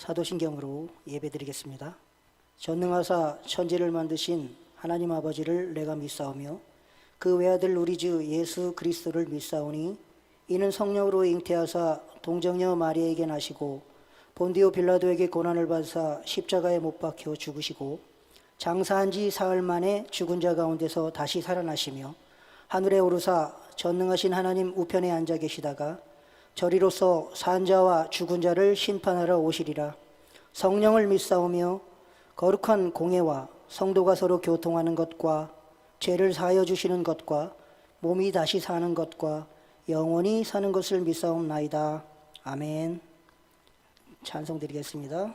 사도신경으로 예배드리겠습니다. 전능하사 천지를 만드신 하나님 아버지를 내가 믿사오며 그 외아들 우리 주 예수 그리스도를 믿사오니 이는 성령으로 잉태하사 동정녀 마리아에게 나시고 본디오 빌라도에게 고난을 받으사 십자가에 못 박혀 죽으시고 장사한 지 사흘 만에 죽은 자 가운데서 다시 살아나시며 하늘에 오르사 전능하신 하나님 우편에 앉아 계시다가 저리로서 산 자와 죽은 자를 심판하러 오시리라. 성령을 믿사오며 거룩한 공예와 성도가 서로 교통하는 것과 죄를 사하여 주시는 것과 몸이 다시 사는 것과 영원히 사는 것을 믿사옵나이다. 아멘. 찬송 드리겠습니다.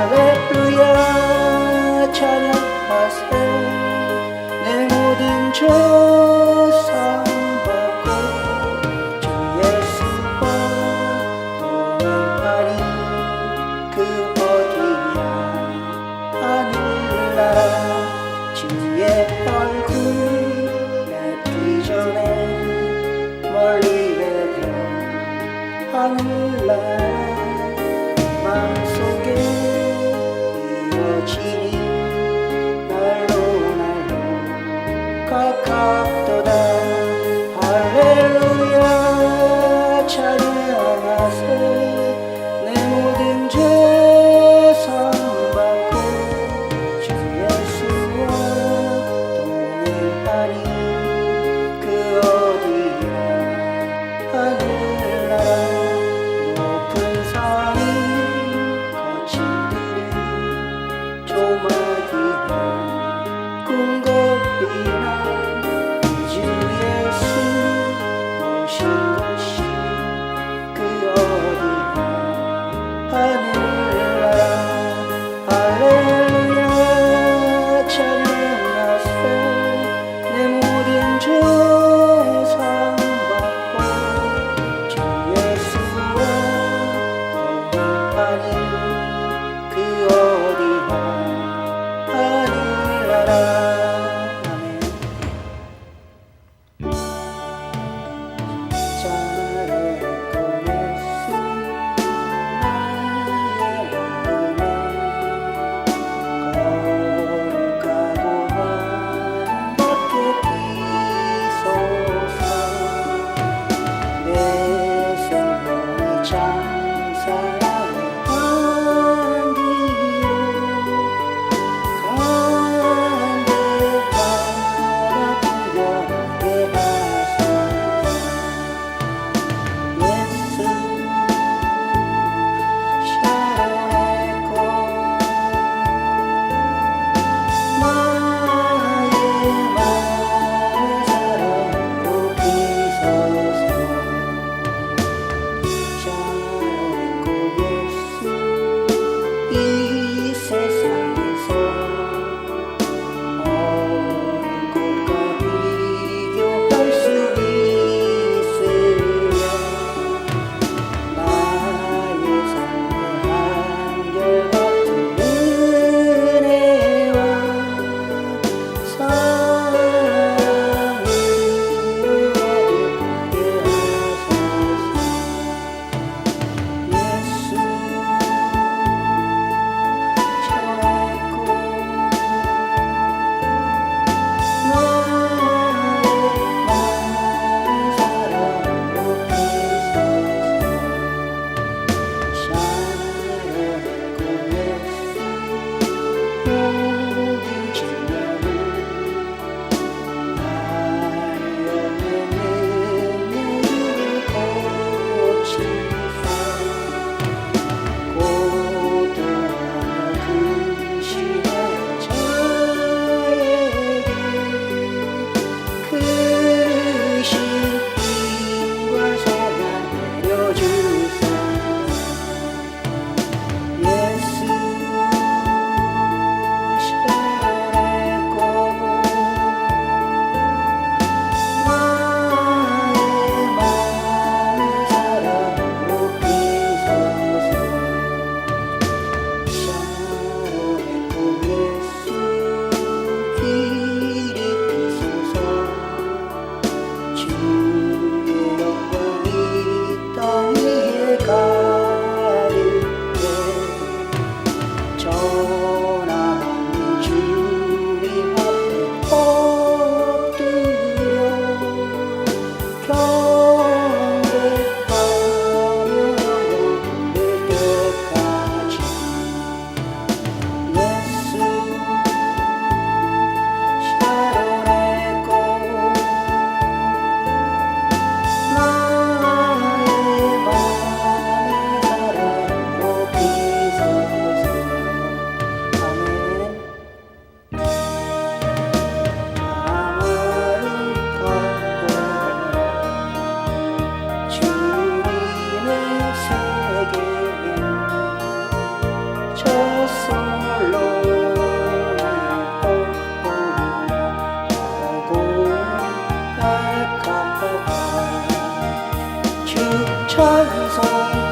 할렐루야 찬양하세 내 모든 죄 사함받고 주 예수와 동행하리 그 어디야 하늘나라 주의 얼굴 맺기 전에 멀리 외려 하늘나라 마음속에 이어지니 날로 가깝도다 할렐루야 찬양하세 내 모든 죄 사함받고 주 예수와 동행하리 그 어디나 하늘나라 높은 산이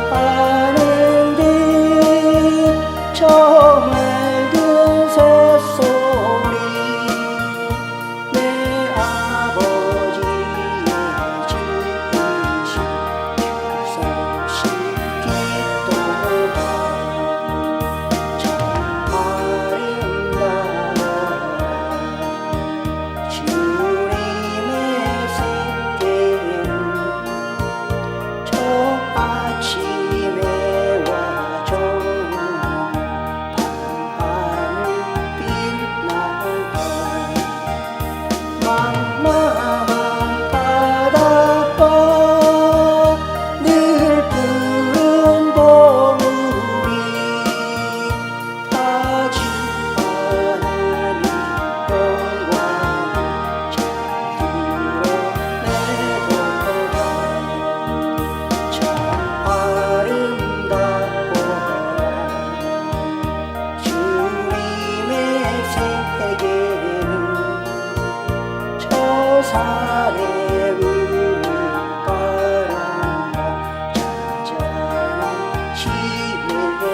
찬송하는 듯 저 맑은 새소리 내 아버지의 주이신 소식 기도가 참 아름다워 주님의 생계는 저 아침에 와 저녁 밤하늘 빛나던 망망한 바닷가 늘 푸른 봉우리 다주 하나님 영광을 잘 드러내도록 참 아름다워 주님의 세계는 저 산의 문을 바람과 잔잔한 시내는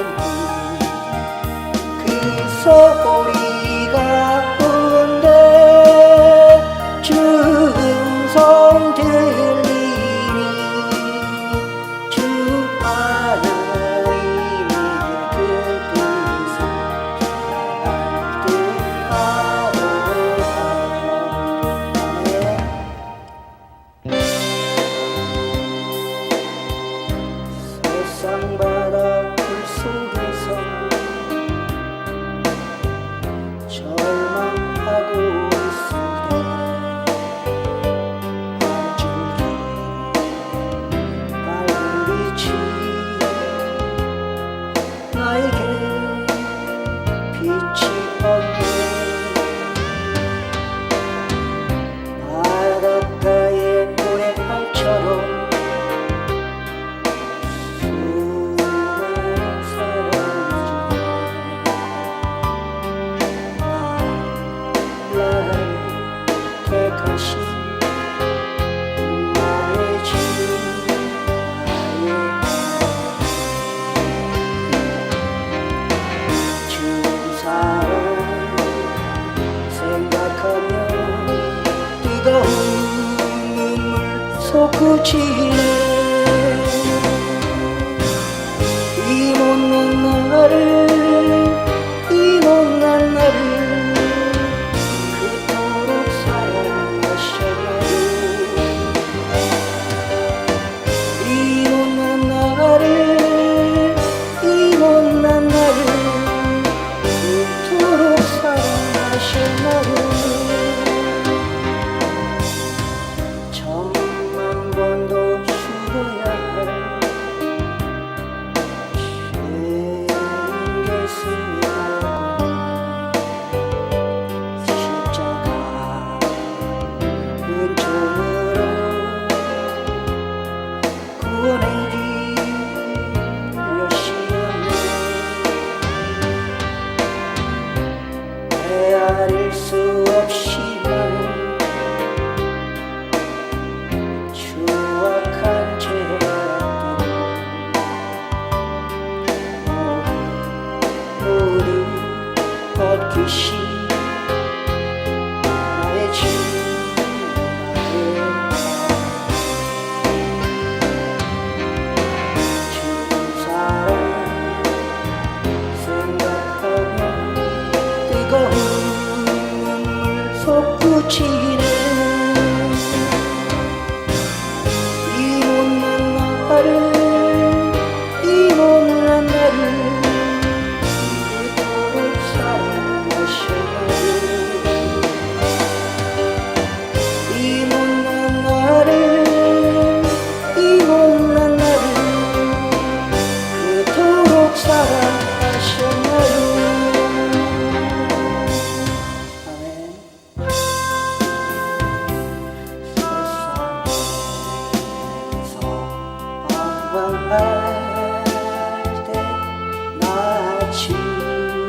그 소리 가운데 주 음성 들리니 주 하나님의 그 뜻을 알듯하도다. 아멘. 세상 바다 불 속에서 절망하고 있을 때 한 줄기 밝은 빛이 나에게 빛이 없네 바닷가의 모래알처럼 수많은 사람들 나를 택하신 나의 주 나의 주 사랑 생각하며 뜨거운 눈물 솟구치네 이 못난 나를 이 못난 나를 그토록 사랑하셨나요 이 못난 나를 이 못난 나를 그토록 사랑하셨나요 천만 번도 죽어야 할 죄인 예수님하고 십자가 은총으로 구원의 길 여시었네 헤아릴 수 없이 많은 추악한 죄악들 모두 벗기신 나의 주 나의 주 사랑 생각하며 뜨거운 눈물 솟구치네 이 못난 나를 이 못난 나를 그토록 사랑하셨나요 이 못난 나를 이 못난 나를 그토록 사랑하셨나요 아멘. 세상에서 방황할 때 나 주님을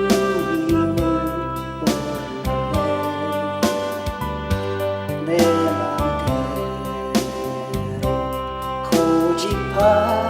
몰래 내 맘대로 고집하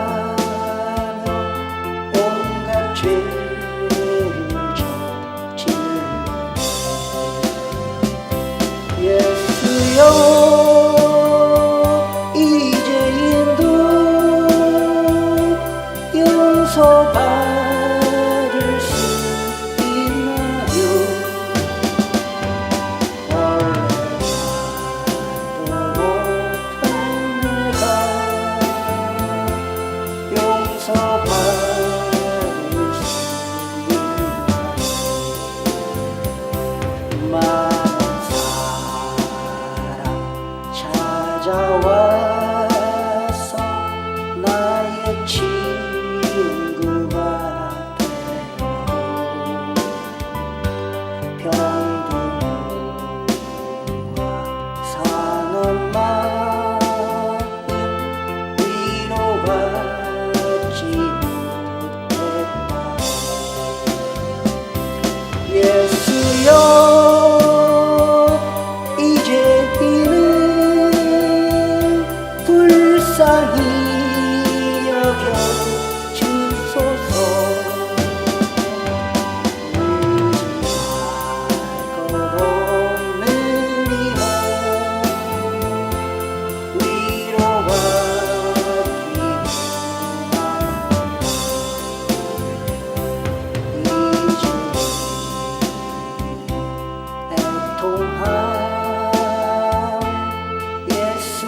친구가 되어 병든과 사는 마음 위로받지 못했다. 예수여 이제는 불쌍히 여겨 주소서. 의지할 것 없는 이만 위로받기 애통함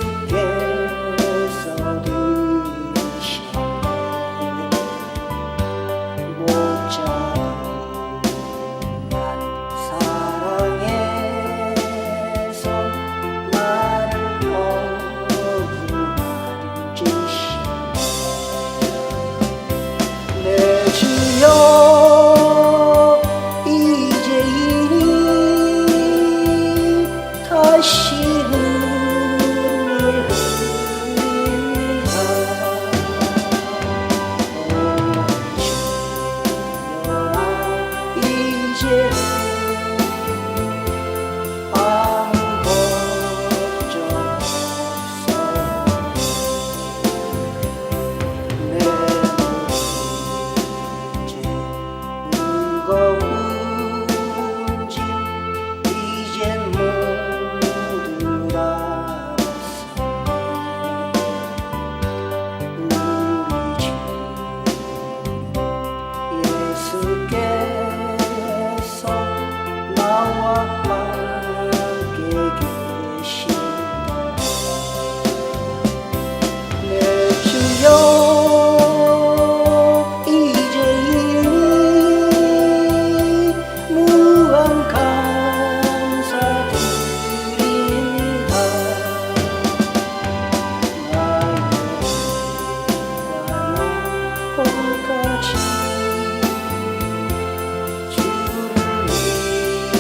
예수께서 들으셨네. 못자란 사랑에서 나를 어루만지시네. 내 주여 이제이니 다시는 이제 아무 걱정 없어. 내 문제 무거운 짐 이젠 모두 알았어. 우리 주 예수께서 나와 함께 계신다. 내 주여 이제이니 무한 감사드린다. 나의 영혼까지 주를 위해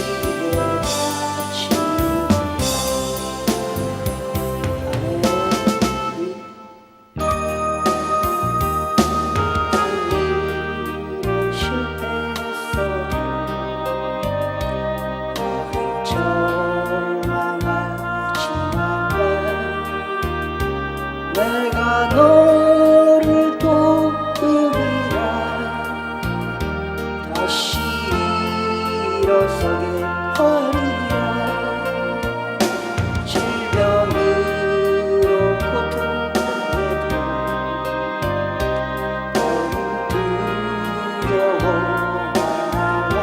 바친다. 실패했어도 절망하지 말라. 내가 너를 돕으리라. 다시 일어서게 하리라. 질병으로 고통당해도 너무 두려워 말라.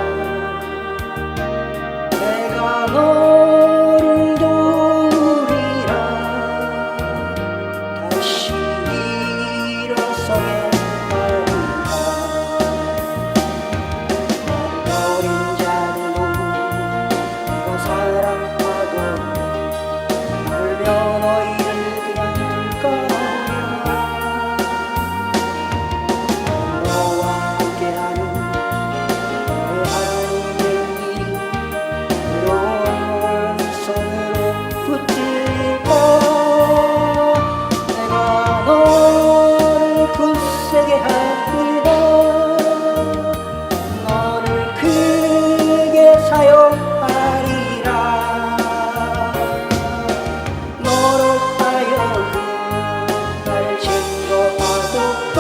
내가 너를 도우리라. 다시 일어서게 하리라. 어린 자는 내가 사랑하고 울며 너희를 그냥 둘까냐. 너와 함께하는 너의 하나님의 일이 외로운 손으로 붙들고 내가 너를 굳세게 하리라. 너를 크게 사용하리라. 너로 하여금 날 증거하도록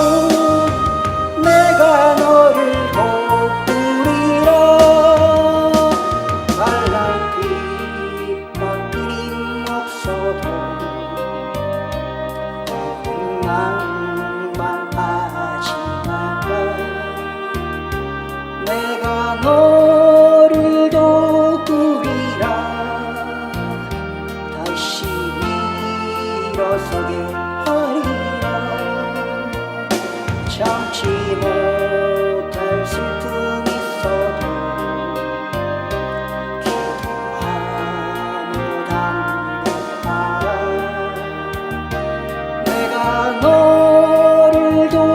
내가 너를 돕으리라. 갈라빛 막그림 없어도 낭만하지 말라. 내가 너를 돕으리라. 다시 일어서게 하리라. 참지 못할 슬픔이 있어도 기도하며 담대하라. 내가 너를 돕으리라.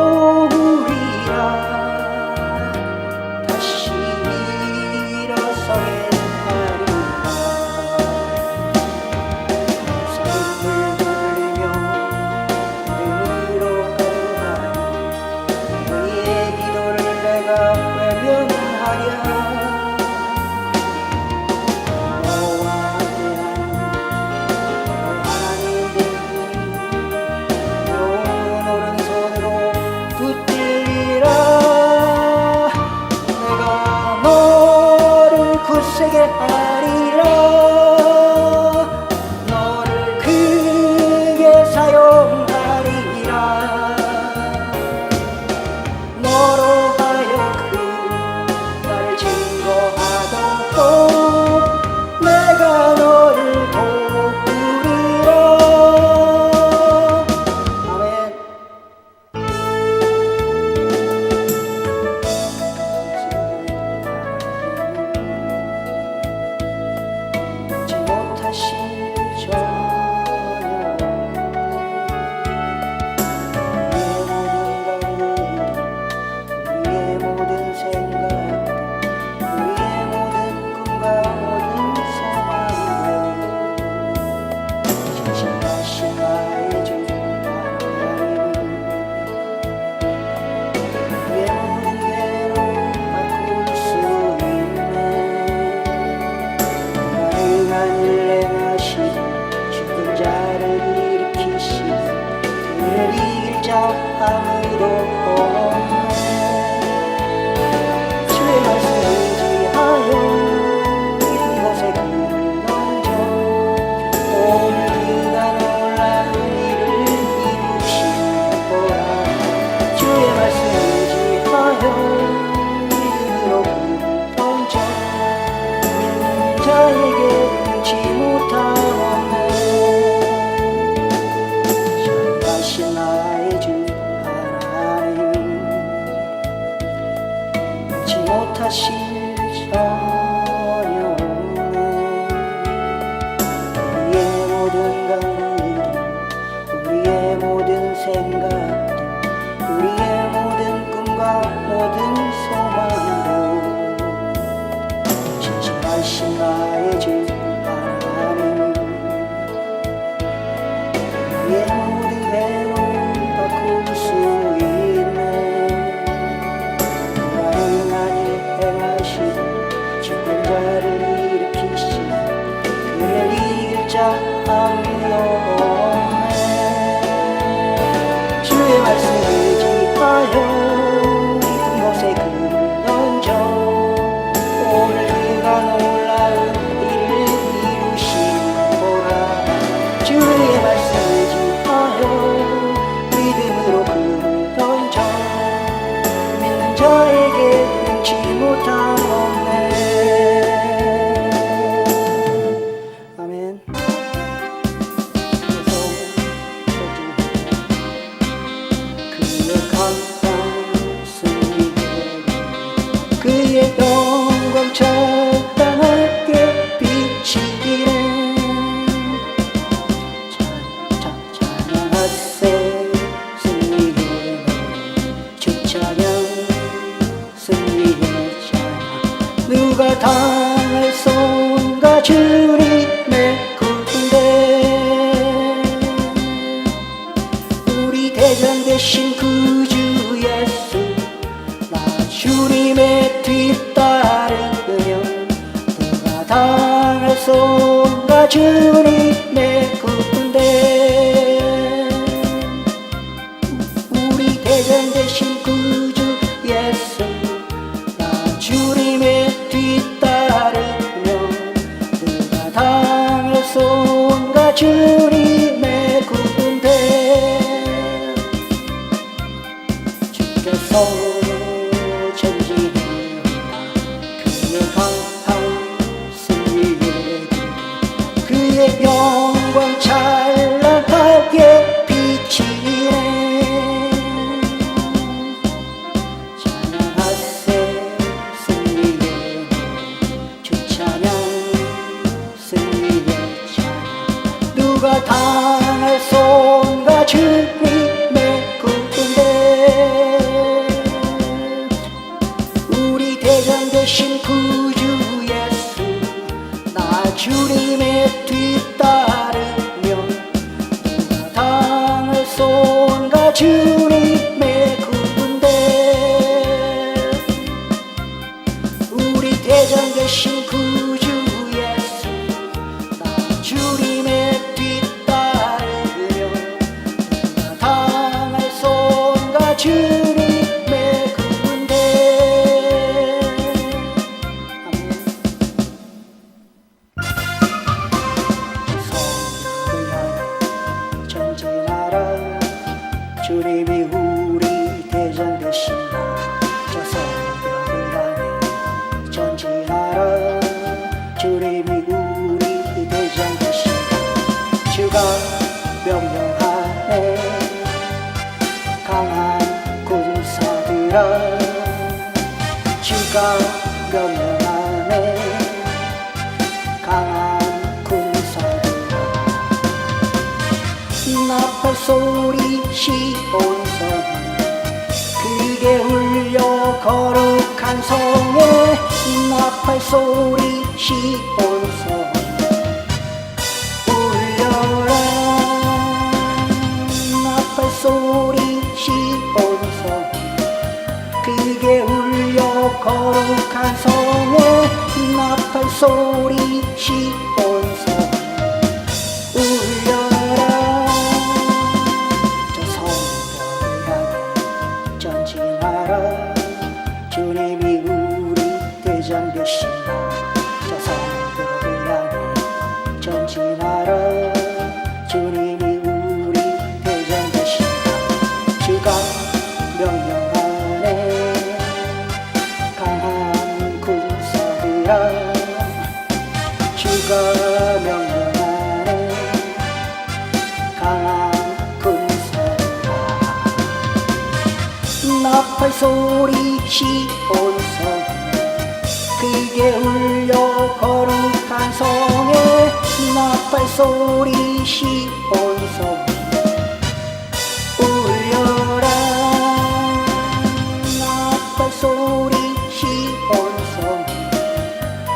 아무도 없네. 주의 말씀 의지하여 깊은 곳에 그를 던져 오늘 그가 놀라운 일을 이루시노라. 주의 말씀 의지하여 믿음으로 그를 던져 믿는 자에게 능치 못하옵네. 전가신 나의 주 하나님 능치 못하실 전혀 없네. 우리의 모든 강물도 우리의 모든 생각도 우리의 모든 꿈과 모든 소망도 진실하신 나의 주 하나님 우리의 모든 괴로움 바꿀 수 있네. 누가 행한 일 행하시고 죽은 자를 일으키시고 그를 이길 자 아무도 없네. 주의 말씀 의지하여 깊은 곳에 그를 던져 오늘 그가 놀라운 일을 이루시노라. 주의 말씀 의지하여 믿음으로 그를 던져 믿는 자에게 능치 못함 없네. 아멘. 그의 강한 승리에 그의 영광 찬란하게 비치기를 찬양하세. 승리의 주 찬양 승리의 찬양 누가 당할 손과 주님의 구원대 우리 대장 되신 구주 예수 나 주님의 뒤따르며 누가 당할 손과 주님의 구원대 우리 대장 되신 구주 예수 나 주님의 뒤따르며 누가 당할 손과 주님의 구원대 주께서 전진해온다. 그의 강한 승리에 그의 영광 찬란하게 비치네. 찬양하세. 승리의 주 찬양 승리의 찬양 누가 당할 손과 주님의 구원대 우리 대장 되신 구주 예수 나 주님의 뒤따르며 누가 당할 손과 주님의 구원대 우리 대장 되신 구주 예수 나 주님의 뒤따르며 누가 당할 손과 주님의 구원대. 아멘. 성령을 향해 전진하라. 주님이 우리 대장 되신다. 저 성령을 향해 전진하라. 주님이 우리 대장 되신다. 주가 명령하네. 강한 군사들아 주가 명령하네. 강한 군사들아 나팔 소리 시온성 크게 울려 거룩한 성에 나팔 소리 시온성 울려라. 나팔 소리 시온성 크게 울려 거룩한 성에 나팔 소리 시온성 울려라. 저 성벽을 향해 명령하네 강한 군사들아 주가 명령하네 강한 군사들아 나팔 소리 시온성 크게 울려 거룩한 성에 나팔 소리 시온성 울려라 나팔 소리 시온성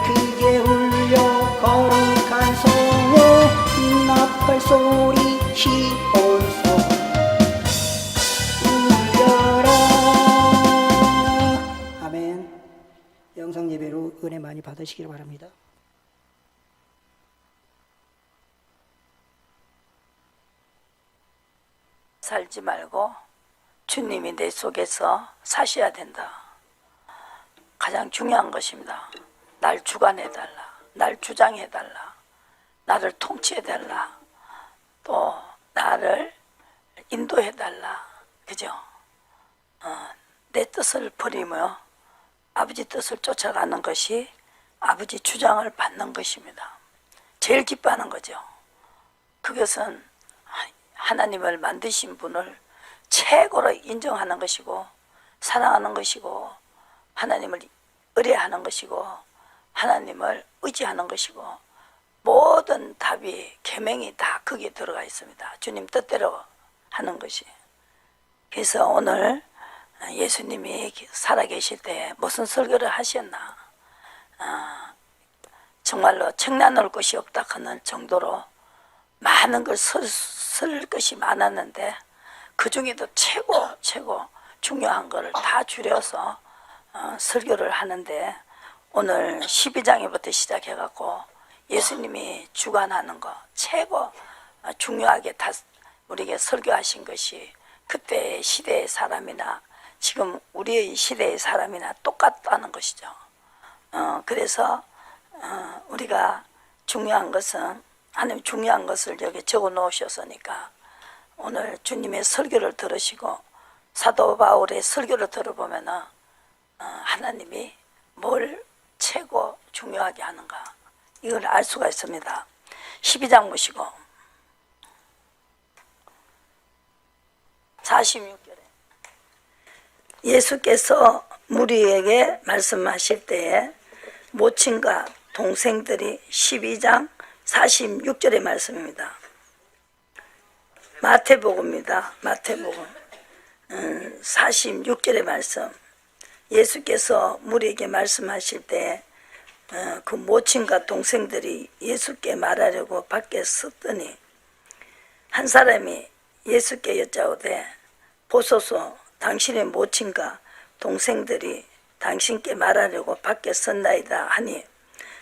크게 울려 거룩한 성에 나팔 소리 시온성 울려라. 아멘. 영상 예배로 은혜 많이 받으시길 바랍니다. 살지 말고 주님이 내 속에서 사셔야 된다. 가장 중요한 것입니다. 날 주관해달라. 날 주장해달라. 나를 통치해달라. 또 나를 인도해달라. 그죠? 내 뜻을 버리며 아버지 뜻을 쫓아가는 것이 아버지 주장을 받는 것입니다. 제일 기뻐하는 거죠. 그것은 하나님을 만드신 분을 최고로 인정하는 것이고 사랑하는 것이고 하나님을 의뢰하는 것이고 하나님을 의지하는 것이고 모든 답이 계명이 다 거기에 들어가 있습니다. 주님 뜻대로 하는 것이. 그래서 오늘 예수님이 살아계실 때 무슨 설교를 하셨나 정말로 청나놓을 것이 없다 하는 정도로 많은 걸 쓸 것이 많았는데 그 중에도 최고 중요한 것을 다 줄여서 설교를 하는데 오늘 12장에부터 시작해갖고 예수님이 주관하는 거 최고 중요하게 다 우리에게 설교하신 것이 그때 시대의 사람이나 지금 우리의 시대의 사람이나 똑같다는 것이죠. 그래서 우리가 중요한 것은 하나님 중요한 것을 여기 적어 놓으셨으니까 오늘 주님의 설교를 들으시고 사도 바울의 설교를 들어보면은 하나님이 뭘 최고 중요하게 하는가 이걸 알 수가 있습니다. 12장 보시고 46절에 예수께서 무리에게 말씀하실 때에 모친과 동생들이 12장 46절의 말씀입니다. 마태복음입니다. 마태복음 46절의 말씀. 예수께서 무리에게 말씀하실 때 그 모친과 동생들이 예수께 말하려고 밖에 섰더니 한 사람이 예수께 여짜오되 보소서 당신의 모친과 동생들이 당신께 말하려고 밖에 섰나이다 하니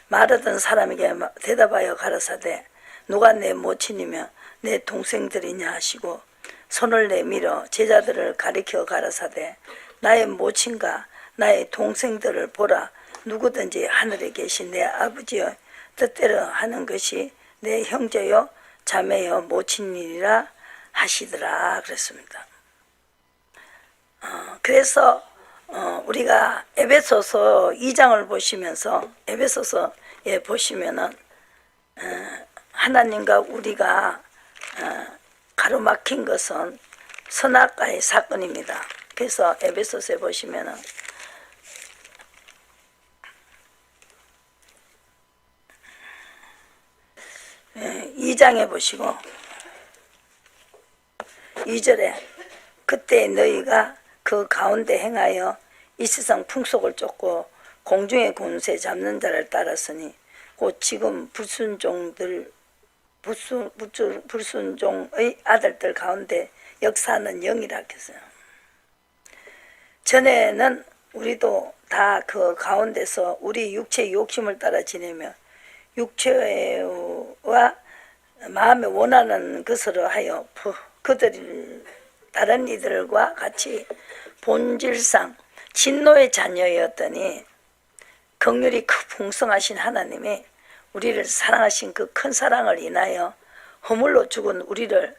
말하던 사람에게 대답하여 가라사대 누가 내 모친이며 내 동생들이냐 하시고 손을 내밀어 제자들을 가리켜 가라사대 나의 모친과 나의 동생들을 보라 누구든지 하늘에 계신 내 아버지여 뜻대로 하는 것이 내 형제요 자매요 모친이라 하시더라 그랬습니다. 그래서 우리가 에베소서 2장을 보시면서 에베소서에 보시면은 하나님과 우리가 가로막힌 것은 선악과의 사건입니다. 그래서 에베소서에 보시면은 2장에 보시고 2절에 그때 너희가 그 가운데 행하여 이 세상 풍속을 쫓고 공중의 권세 잡는 자를 따랐으니 곧 지금 불순종의 아들들 가운데 역사하는 영이라 했어요. 전에는 우리도 다 그 가운데서 우리 육체의 욕심을 따라 지내며 육체와 마음에 원하는 것으로 하여 그들 다른 이들과 같이 본질상 진노의 자녀였더니 긍휼이 풍성하신 하나님이 우리를 사랑하신 그 큰 사랑을 인하여 허물로 죽은 우리를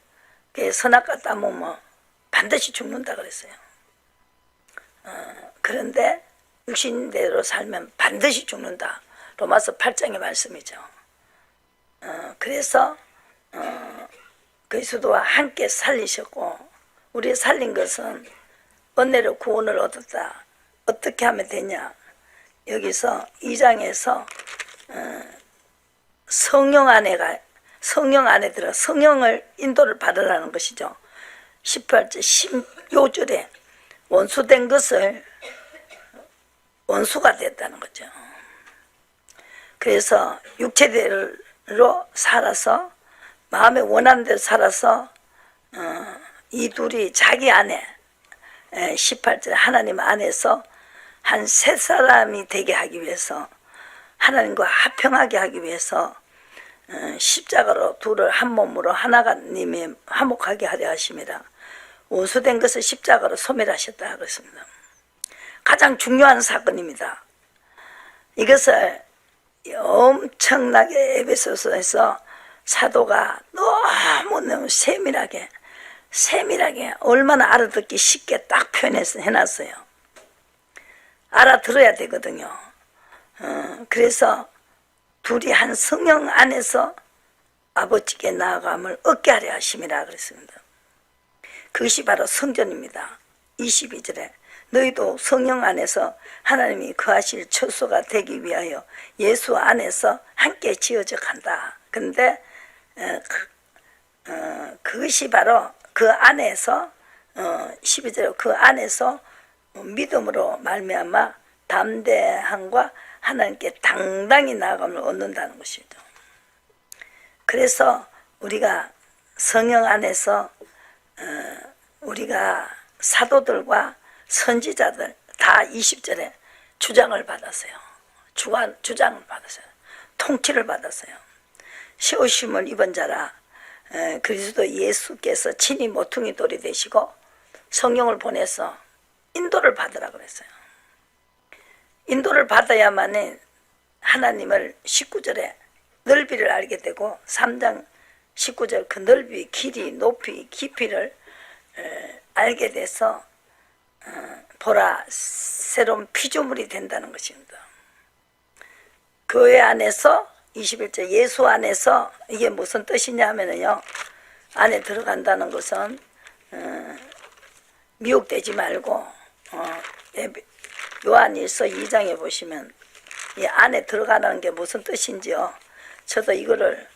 선악과 따먹으면 반드시 죽는다 그랬어요. 그런데 육신대로 살면 반드시 죽는다. 로마서 8장의 말씀이죠. 그래서 그리스도와 함께 살리셨고, 우리 살린 것은 은혜로 구원을 얻었다. 어떻게 하면 되냐? 여기서 2장에서 성령 안에 들어 성령을 인도를 받으라는 것이죠. 18절 16절에 원수된 것을 원수가 됐다는 거죠. 그래서 육체대로 살아서 마음에 원하는 대로 살아서 이 둘이 자기 안에 18절 하나님 안에서 한 세 사람이 되게 하기 위해서, 하나님과 합평하게 하기 위해서 십자가로 둘을 한 몸으로 하나님이 화목하게 하려 하심이라. 원수된 것을 십자가로 소멸하셨다 그랬습니다. 가장 중요한 사건입니다. 이것을 엄청나게 에베소서에서 사도가 너무 세밀하게 얼마나 알아듣기 쉽게 딱 표현해놨어요. 알아들어야 되거든요. 그래서 둘이 한 성령 안에서 아버지께 나아감을 얻게 하려 하심이라 그랬습니다. 그것이 바로 성전입니다. 22절에 너희도 성령 안에서 하나님이 거하실 처소가 되기 위하여 예수 안에서 함께 지어져 간다. 그런데 그것이 바로 그 안에서 12절에 그 안에서 믿음으로 말미암아 담대함과 하나님께 당당히 나아감을 얻는다는 것이죠. 그래서 우리가 성령 안에서 우리가 사도들과 선지자들 다 20절에 주장을 받았어요. 주장을 받았어요. 통치를 받았어요. 세우심을 입은 자라 그리스도 예수께서 친히 모퉁이 돌이 되시고 성령을 보내서 인도를 받으라 그랬어요. 인도를 받아야만 하나님을 19절에 넓이를 알게 되고 3장 19절 그 넓이, 길이, 높이, 깊이를 알게 돼서 보라 새로운 피조물이 된다는 것입니다. 교회 안에서 21절 예수 안에서 이게 무슨 뜻이냐 하면요, 안에 들어간다는 것은 미혹되지 말고 요한일서 2장에 보시면 이 안에 들어가는 게 무슨 뜻인지요. 저도 이거를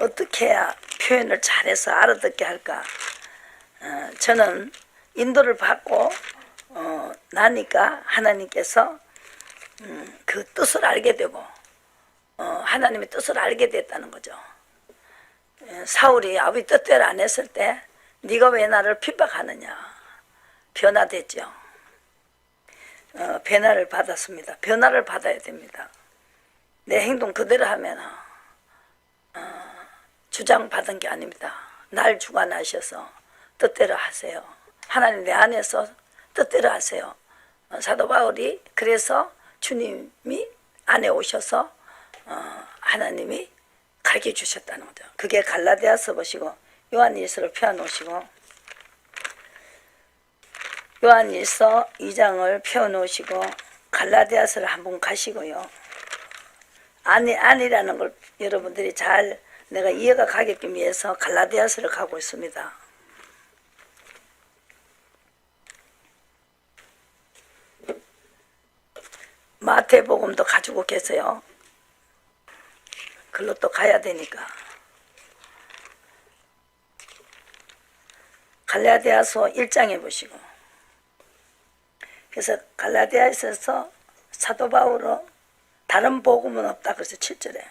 어떻게 해야 표현을 잘해서 알아듣게 할까. 저는 인도를 받고 나니까 하나님께서 그 뜻을 알게 되고 하나님의 뜻을 알게 됐다는 거죠. 사울이 아버지 뜻대로 안 했을 때 네가 왜 나를 핍박하느냐. 변화됐죠. 변화를 받았습니다. 변화를 받아야 됩니다. 내 행동 그대로 하면 주장받은 게 아닙니다. 날 주관하셔서 뜻대로 하세요. 하나님 내 안에서 뜻대로 하세요. 사도 바울이 그래서 주님이 안에 오셔서 하나님이 가르쳐 주셨다는 거죠. 그게 갈라디아서 보시고 요한일서를 펴놓으시고 요한일서 2장을 펴놓으시고 갈라디아서를 한번 가시고요. 아니라는 걸 여러분들이 잘 내가 이해가 가게끔 위해서 갈라디아서를 가고 있습니다. 마태복음도 가지고 계세요. 글로 또 가야 되니까. 갈라디아서 1장에 보시고 그래서 갈라디아에서 사도 바울은 다른 복음은 없다 그래서 7절에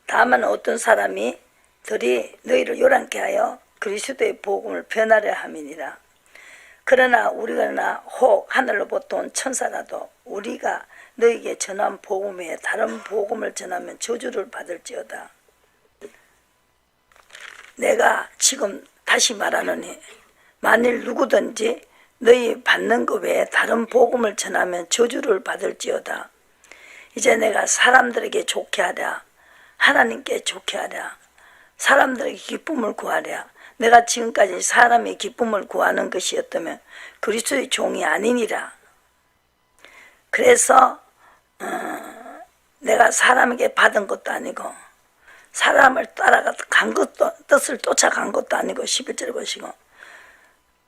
다만 어떤 사람이 들이 너희를 요란케 하여 그리스도의 복음을 변하려 함이니라. 그러나 우리가 혹 하늘로부터 온 천사라도 우리가 너희에게 전한 복음 외에 다른 복음을 전하면 저주를 받을지어다. 내가 지금 다시 말하노니 만일 누구든지 너희 받는 것 외에 다른 복음을 전하면 저주를 받을지어다. 이제 내가 사람들에게 좋게 하랴 하나님께 좋게 하랴 사람들에게 기쁨을 구하랴. 내가 지금까지 사람의 기쁨을 구하는 것이었다면 그리스도의 종이 아니니라. 그래서 내가 사람에게 받은 것도 아니고 사람을 따라간 것도, 뜻을 쫓아간 것도 아니고 11절 보시고,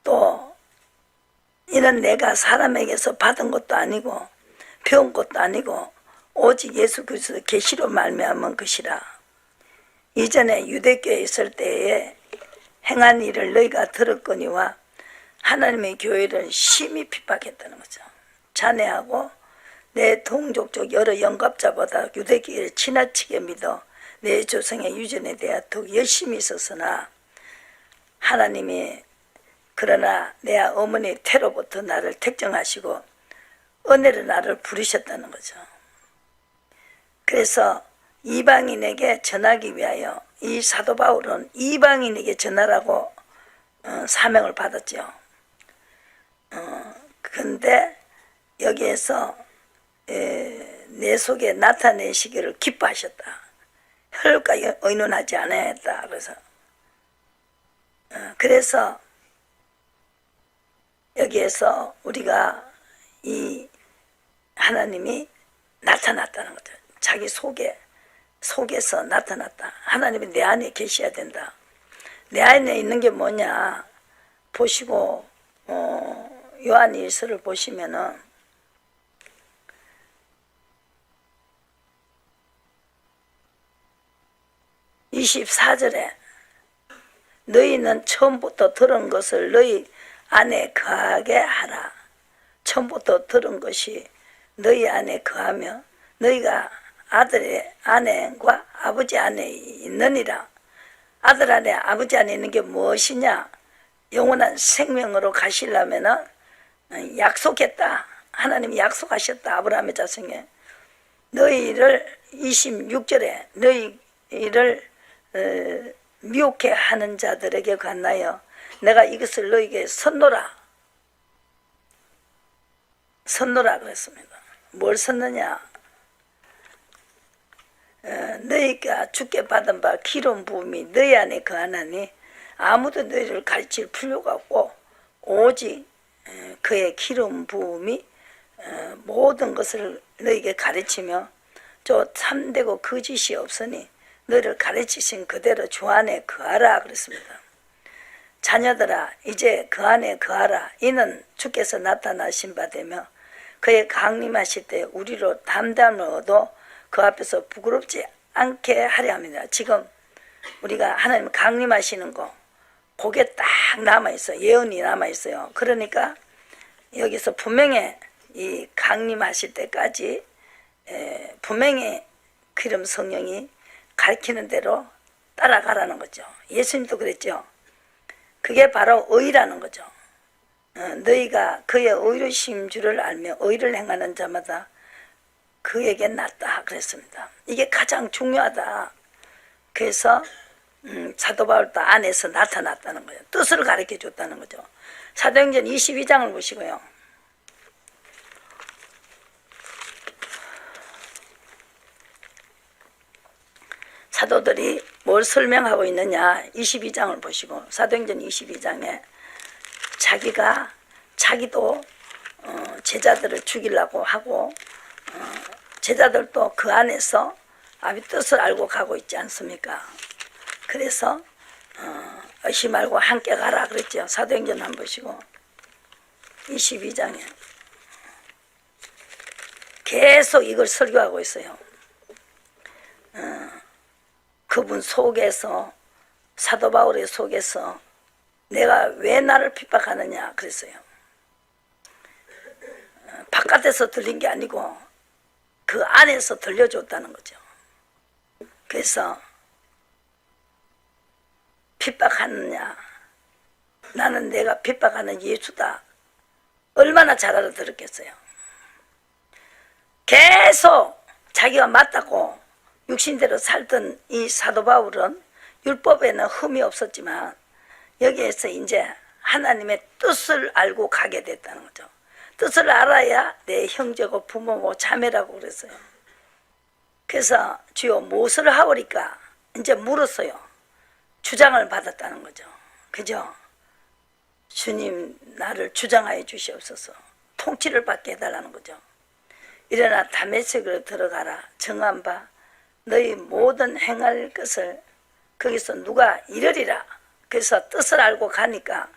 또 이는 내가 사람에게서 받은 것도 아니고 배운 것도 아니고 오직 예수 그리스도 계시로 말미암은 것이라. 이전에 유대교에 있을 때에 행한 일을 너희가 들었거니와 하나님의 교회를 심히 핍박했다는 거죠. 자네하고 내 동족족 여러 영갑자보다 유대교를 지나치게 믿어 내 조상의 유전에 대해 더욱 열심히 있었으나 하나님이 그러나 내 어머니 태로부터 나를 택정하시고 은혜로 나를 부르셨다는 거죠. 그래서 이방인에게 전하기 위하여 이 사도 바울은 이방인에게 전하라고 사명을 받았죠. 근데 여기에서 내 속에 나타내시기를 기뻐하셨다. 혈과 의논하지 않았다. 그래서 여기에서 우리가 이 하나님이 나타났다는 거죠. 자기 속에서 나타났다. 하나님이 내 안에 계셔야 된다. 내 안에 있는 게 뭐냐 보시고 요한일서를 보시면은 24절에 너희는 처음부터 들은 것을 너희 안에 거하게 하라. 처음부터 들은 것이 너희 안에 거하며 너희가 아들의 안에과 아버지 안에 있느니라. 아들 안에 아버지 안에 있는 게 무엇이냐? 영원한 생명으로 가시려면은 약속했다. 하나님이 약속하셨다. 아브라함의 자손에 너희를 26절에 너희를 미혹해 하는 자들에게 관하여 내가 이것을 너희에게 선노라 그랬습니다. 뭘 선느냐? 너희가 주께 받은 바 기름 부음이 너희 안에 거하나니 아무도 너희를 가르칠 필요가 없고 오직 그의 기름 부음이 모든 것을 너희에게 가르치며 저 참되고 거짓이 없으니 너희를 가르치신 그대로 주 안에 거하라 그랬습니다. 자녀들아 이제 그 안에 거하라. 이는 주께서 나타나신 바 되며 그의 강림하실 때 우리로 담담을 얻어 그 앞에서 부끄럽지 않게 하려 합니다. 지금 우리가 하나님 강림하시는 거 그게 딱 남아있어요. 예언이 남아있어요. 그러니까 여기서 분명히 이 강림하실 때까지 분명히 기름 성령이 가르치는 대로 따라가라는 거죠. 예수님도 그랬죠. 그게 바로 의라는 거죠. 너희가 그의 의로우신 줄을 알며 의를 행하는 자마다 그에게 낫다 그랬습니다. 이게 가장 중요하다. 그래서 사도 바울도 안에서 나타났다는 거예요. 뜻을 가르쳐 줬다는 거죠. 사도행전 22장을 보시고요. 사도들이 뭘 설명하고 있느냐 22장을 보시고 사도행전 22장에 자기도 제자들을 죽이려고 하고 제자들도 그 안에서 아비 뜻을 알고 가고 있지 않습니까? 그래서 의시 말고 함께 가라 그랬죠. 사도행전 한번 보시고 22장에 계속 이걸 설교하고 있어요. 그분 속에서 사도 바울의 속에서 내가 왜 나를 핍박하느냐 그랬어요. 바깥에서 들린 게 아니고 그 안에서 들려줬다는 거죠. 그래서 핍박하느냐 나는 내가 핍박하는 예수다. 얼마나 잘 알아들었겠어요. 계속 자기가 맞다고 육신대로 살던 이 사도 바울은 율법에는 흠이 없었지만 여기에서 이제 하나님의 뜻을 알고 가게 됐다는 거죠. 뜻을 알아야 내 형제고 부모고 자매라고 그랬어요. 그래서 주여 무엇을 하오리까 이제 물었어요. 주장을 받았다는 거죠. 그죠? 주님 나를 주장하여 주시옵소서. 통치를 받게 해달라는 거죠. 일어나 다메섹으로 들어가라. 정한 바 너희 모든 행할 것을 거기서 누가 이르리라. 그래서 뜻을 알고 가니까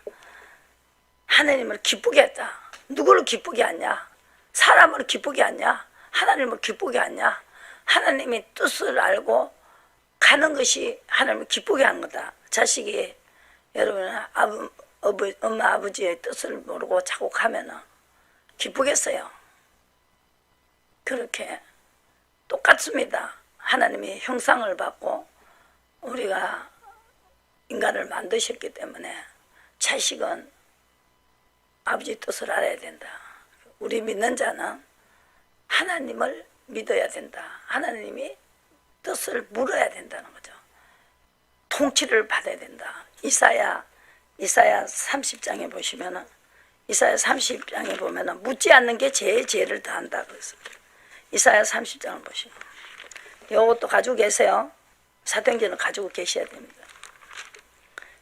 하나님을 기쁘게 했다. 누구를 기쁘게 하냐? 사람을 기쁘게 하냐? 하나님을 기쁘게 하냐? 하나님의 뜻을 알고 가는 것이 하나님을 기쁘게 하는 거다. 자식이 여러분 엄마 아버지의 뜻을 모르고 자꾸 가면은 기쁘겠어요. 그렇게 똑같습니다. 하나님이 형상을 받고 우리가 인간을 만드셨기 때문에 자식은 아버지 뜻을 알아야 된다. 우리 믿는 자는 하나님을 믿어야 된다. 하나님이 뜻을 물어야 된다는 거죠. 통치를 받아야 된다. 이사야 30장에 보시면은 이사야 30장에 보면은 묻지 않는 게 제의 죄를 다한다 그랬어요. 이사야 30장을 보시면 이것도 가지고 계세요. 사도행전을 가지고 계셔야 됩니다.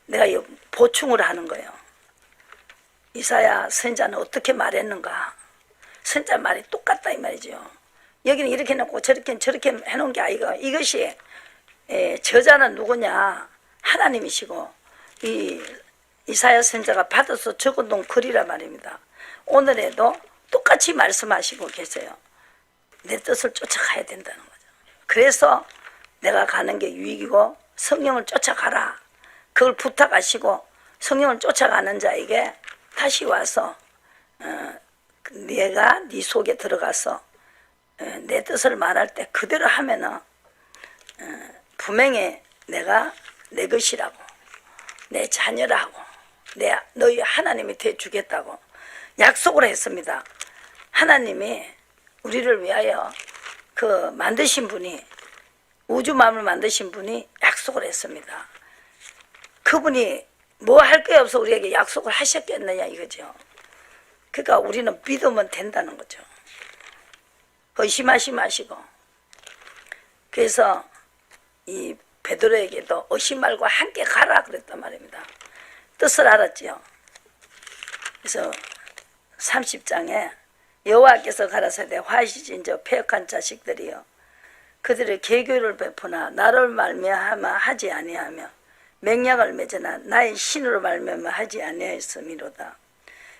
내가 이 보충을 하는 거예요. 이사야 선자는 어떻게 말했는가? 선자 말이 똑같다 이 말이죠. 여기는 이렇게 해놓고 저렇게 해놓은 게 아니고 이것이 저자는 누구냐? 하나님이시고 이 이사야 선자가 받아서 적어놓은 글이란 말입니다. 오늘에도 똑같이 말씀하시고 계세요. 내 뜻을 쫓아가야 된다는 거죠. 그래서 내가 가는 게 유익이고 성령을 쫓아가라. 그걸 부탁하시고 성령을 쫓아가는 자에게 다시 와서 내가 네 속에 들어가서 내 뜻을 말할 때 그대로 하면은 분명히 내가 내 것이라고 내 자녀라고 너희 하나님이 되주겠다고 약속을 했습니다. 하나님이 우리를 위하여 그 만드신 분이 우주 마음을 만드신 분이 약속을 했습니다. 그분이 뭐 할 게 없어 우리에게 약속을 하셨겠느냐 이거죠. 그러니까 우리는 믿으면 된다는 거죠. 의심하지 마시고. 그래서 이 베드로에게도 의심 말고 함께 가라 그랬단 말입니다. 뜻을 알았지요. 그래서 30장에 여호와께서 가라사대 화시진 저 패역한 자식들이여 그들의 계교를 베푸나 나를 말미암아 하지 아니하며 맹약을 맺으나 나의 신으로 말미암아 하지 아니하였음이로다.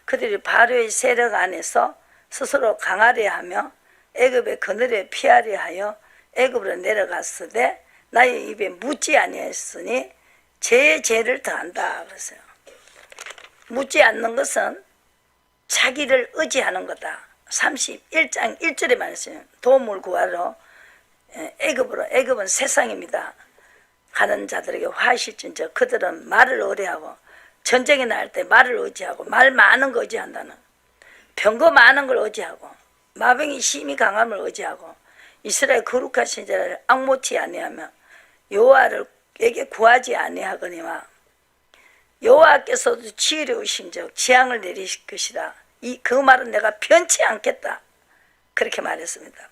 그들이 바로의 세력 안에서 스스로 강하려 하며 애굽의 그늘에 피하려 하여 애굽으로 내려갔으되 나의 입에 묻지 아니하였으니 죄의 죄를 더한다 그랬어요. 묻지 않는 것은 자기를 의지하는 거다. 31장 1절에 말했어요. 도움을 구하러 애굽으로. 애굽은 세상입니다. 가는 자들에게 화실진저 그들은 말을 의뢰하고 전쟁이 날 때 말을 의지하고 말 많은 거 의지한다는 병거 많은 걸 의지하고 마병이 힘이 강함을 의지하고 이스라엘 거룩하신 자를 악모치 아니하며 여호와에게 구하지 아니하거니와 여호와께서도 지혜로우신즉 재앙을 내리실 것이다. 그 말은 내가 변치 않겠다. 그렇게 말했습니다.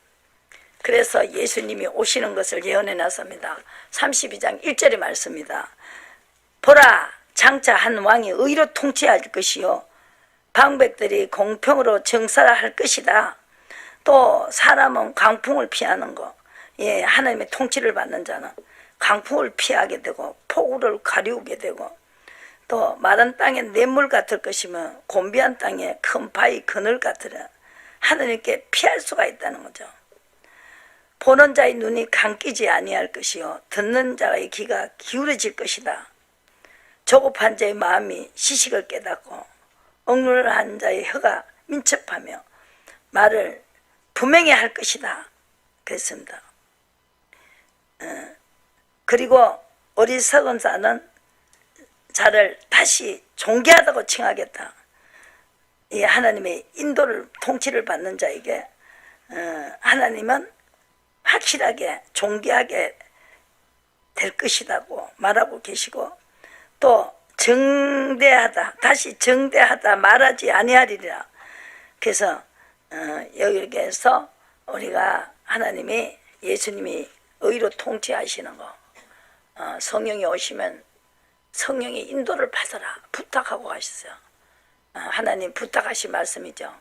그래서 예수님이 오시는 것을 예언해 놨습니다. 32장 1절의 말씀입니다. 보라 장차 한 왕이 의로 통치할 것이요 방백들이 공평으로 정사할 것이다. 또 사람은 강풍을 피하는 거. 예, 하나님의 통치를 받는 자는 강풍을 피하게 되고 폭우를 가리우게 되고 또 마른 땅에 냇물 같을 것이며 곤비한 땅에 큰 바위 그늘 같으라. 하나님께 피할 수가 있다는 거죠. 보는 자의 눈이 감기지 아니할 것이요 듣는 자의 귀가 기울어질 것이다. 조급한 자의 마음이 시식을 깨닫고 억눌한 자의 혀가 민첩하며 말을 분명히 할 것이다. 그랬습니다. 그리고 어리석은 자를 다시 존귀하다고 칭하겠다. 이 하나님의 인도를 통치를 받는 자에게 하나님은 확실하게 존귀하게 될 것이라고 말하고 계시고 또 정대하다 다시 정대하다 말하지 아니하리라. 그래서 여기에서 우리가 하나님이 예수님이 의로 통치하시는 거 성령이 오시면 성령의 인도를 받아라 부탁하고 가셨어요. 하나님 부탁하신 말씀이죠.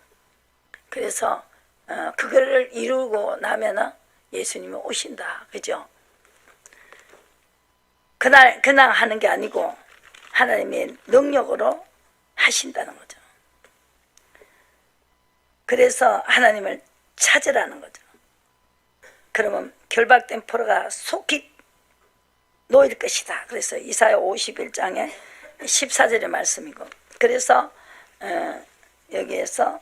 그래서 그거를 이루고 나면은 예수님이 오신다. 그죠? 그날 하는 게 아니고 하나님의 능력으로 하신다는 거죠. 그래서 하나님을 찾으라는 거죠. 그러면 결박된 포로가 속히 놓일 것이다. 그래서 이사야 51장에 14절의 말씀이고, 그래서 여기에서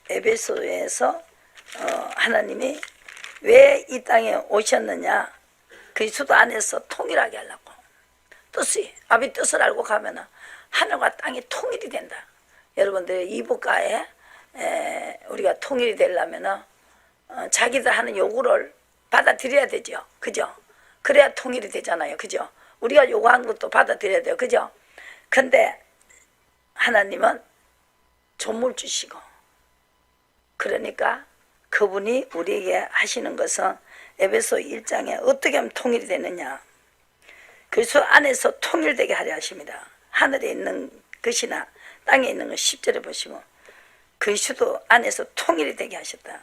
에베소에서 하나님이 왜 이 땅에 오셨느냐, 그리스도 안에서 통일하게 하려고. 뜻이 아비 뜻을 알고 가면은 하늘과 땅이 통일이 된다. 여러분들 이북가에 우리가 통일이 되려면은 자기들 하는 요구를 받아들여야 되죠. 그죠? 그래야 통일이 되잖아요. 그죠? 우리가 요구하는 것도 받아들여야 돼요. 그죠? 근데 하나님은 조물주시고, 그러니까 그분이 우리에게 하시는 것은 에베소 1장에 어떻게 하면 통일이 되느냐, 그리스도 안에서 통일되게 하려 하십니다. 하늘에 있는 것이나 땅에 있는 것 10절에 보시고 그리스도 안에서 통일이 되게 하셨다.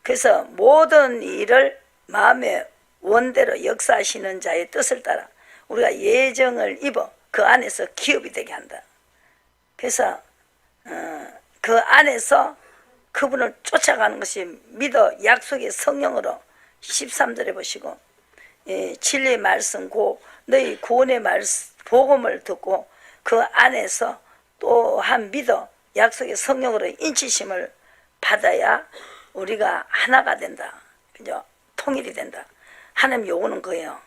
그래서 모든 일을 마음의 원대로 역사하시는 자의 뜻을 따라 우리가 예정을 입어 그 안에서 기업이 되게 한다. 그래서 그 안에서 그분을 쫓아가는 것이 믿어 약속의 성령으로 13절에 보시고, 진리의 말씀 고 너희 구원의 말씀 복음을 듣고 그 안에서 또한 믿어 약속의 성령으로 인치심을 받아야 우리가 하나가 된다. 그죠? 통일이 된다. 하나님 요구는 거예요.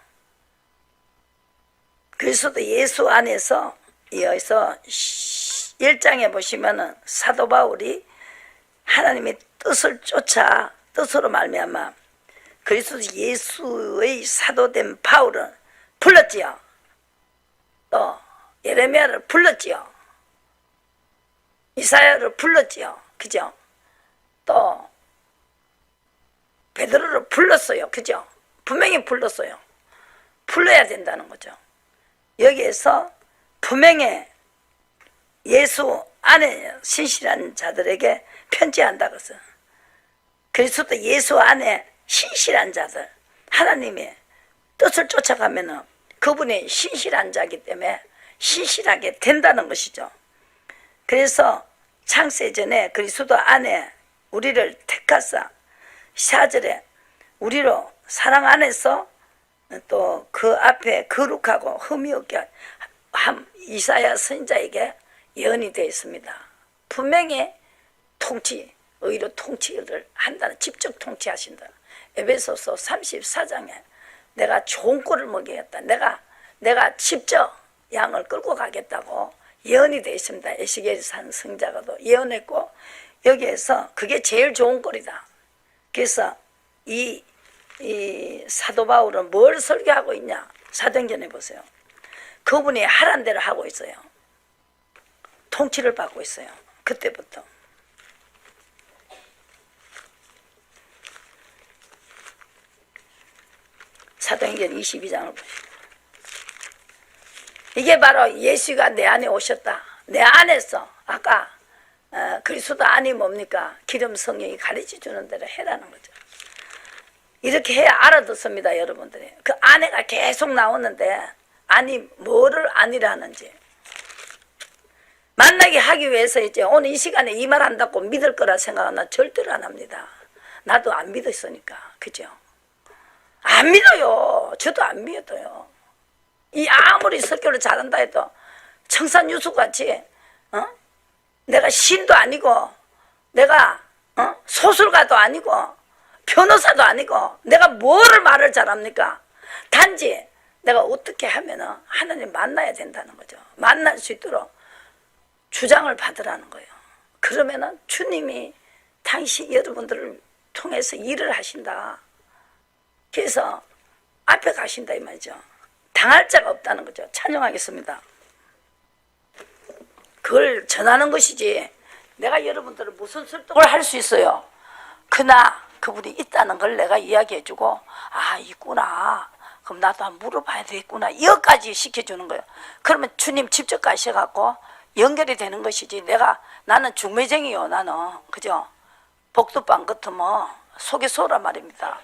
그리스도 예수 안에서 이어서 1장에 보시면은 사도 바울이 하나님의 뜻을 쫓아 뜻으로 말미암아 그리스도 예수의 사도된 바울은 불렀지요. 또 예레미야를 불렀지요. 이사야를 불렀지요. 그죠? 또 베드로를 불렀어요. 그죠? 분명히 불렀어요. 불러야 된다는 거죠. 여기에서 분명히 예수 안에 신실한 자들에게 편지한다 그래서, 그리스도 예수 안에 신실한 자들, 하나님의 뜻을 쫓아가면은 그분이 신실한 자이기 때문에 신실하게 된다는 것이죠. 그래서 창세 전에 그리스도 안에 우리를 택하사 4절에 우리로 사랑 안에서 또 그 앞에 거룩하고 흠이 없게 함 이사야 선지자에게 예언이 되어 있습니다. 분명히 통치, 의로 통치를 한다는, 직접 통치하신다. 에베소서 34장에 내가 좋은 꼴을 먹이겠다. 내가 직접 양을 끌고 가겠다고 예언이 되어 있습니다. 에스겔 산 성자가도 예언했고, 여기에서 그게 제일 좋은 꼴이다. 그래서 이 사도 바울은 뭘 설교하고 있냐? 사도행전에 보세요. 그분이 하란 대로 하고 있어요. 통치를 받고 있어요. 그때부터. 사도행전 22장을 보시고, 이게 바로 예수가 내 안에 오셨다. 내 안에서 아까 그리스도 안이 뭡니까? 기름 성령이 가르쳐 주는 대로 해라는 거죠. 이렇게 해야 알아듣습니다. 여러분들이. 그 안에가 계속 나오는데 아니 뭐를 아니라 하는지 만나게 하기 위해서 이제 오늘 이 시간에 이 말 한다고 믿을 거라 생각하나 절대로 안 합니다. 나도 안 믿었으니까. 그죠? 안 믿어요. 저도 안 믿어요. 이 아무리 설교를 잘한다 해도 청산유수같이 내가 신도 아니고 내가 소설가도 아니고 변호사도 아니고 내가 뭐를 말을 잘합니까? 단지 내가 어떻게 하면 하나님 만나야 된다는 거죠. 만날 수 있도록 주장을 받으라는 거예요. 그러면은 주님이 당신 여러분들을 통해서 일을 하신다. 그래서 앞에 가신다 이 말이죠. 당할 자가 없다는 거죠. 찬양하겠습니다. 그걸 전하는 것이지 내가 여러분들을 무슨 설득을 할 수 있어요. 그러나 그분이 있다는 걸 내가 이야기해주고 아 있구나. 그럼 나도 한번 물어봐야 되겠구나. 여기까지 시켜주는 거예요. 그러면 주님 직접 가셔갖고 연결이 되는 것이지. 나는 중매쟁이요. 나는 그죠? 복두방 같으면 속에 쏘란 말입니다.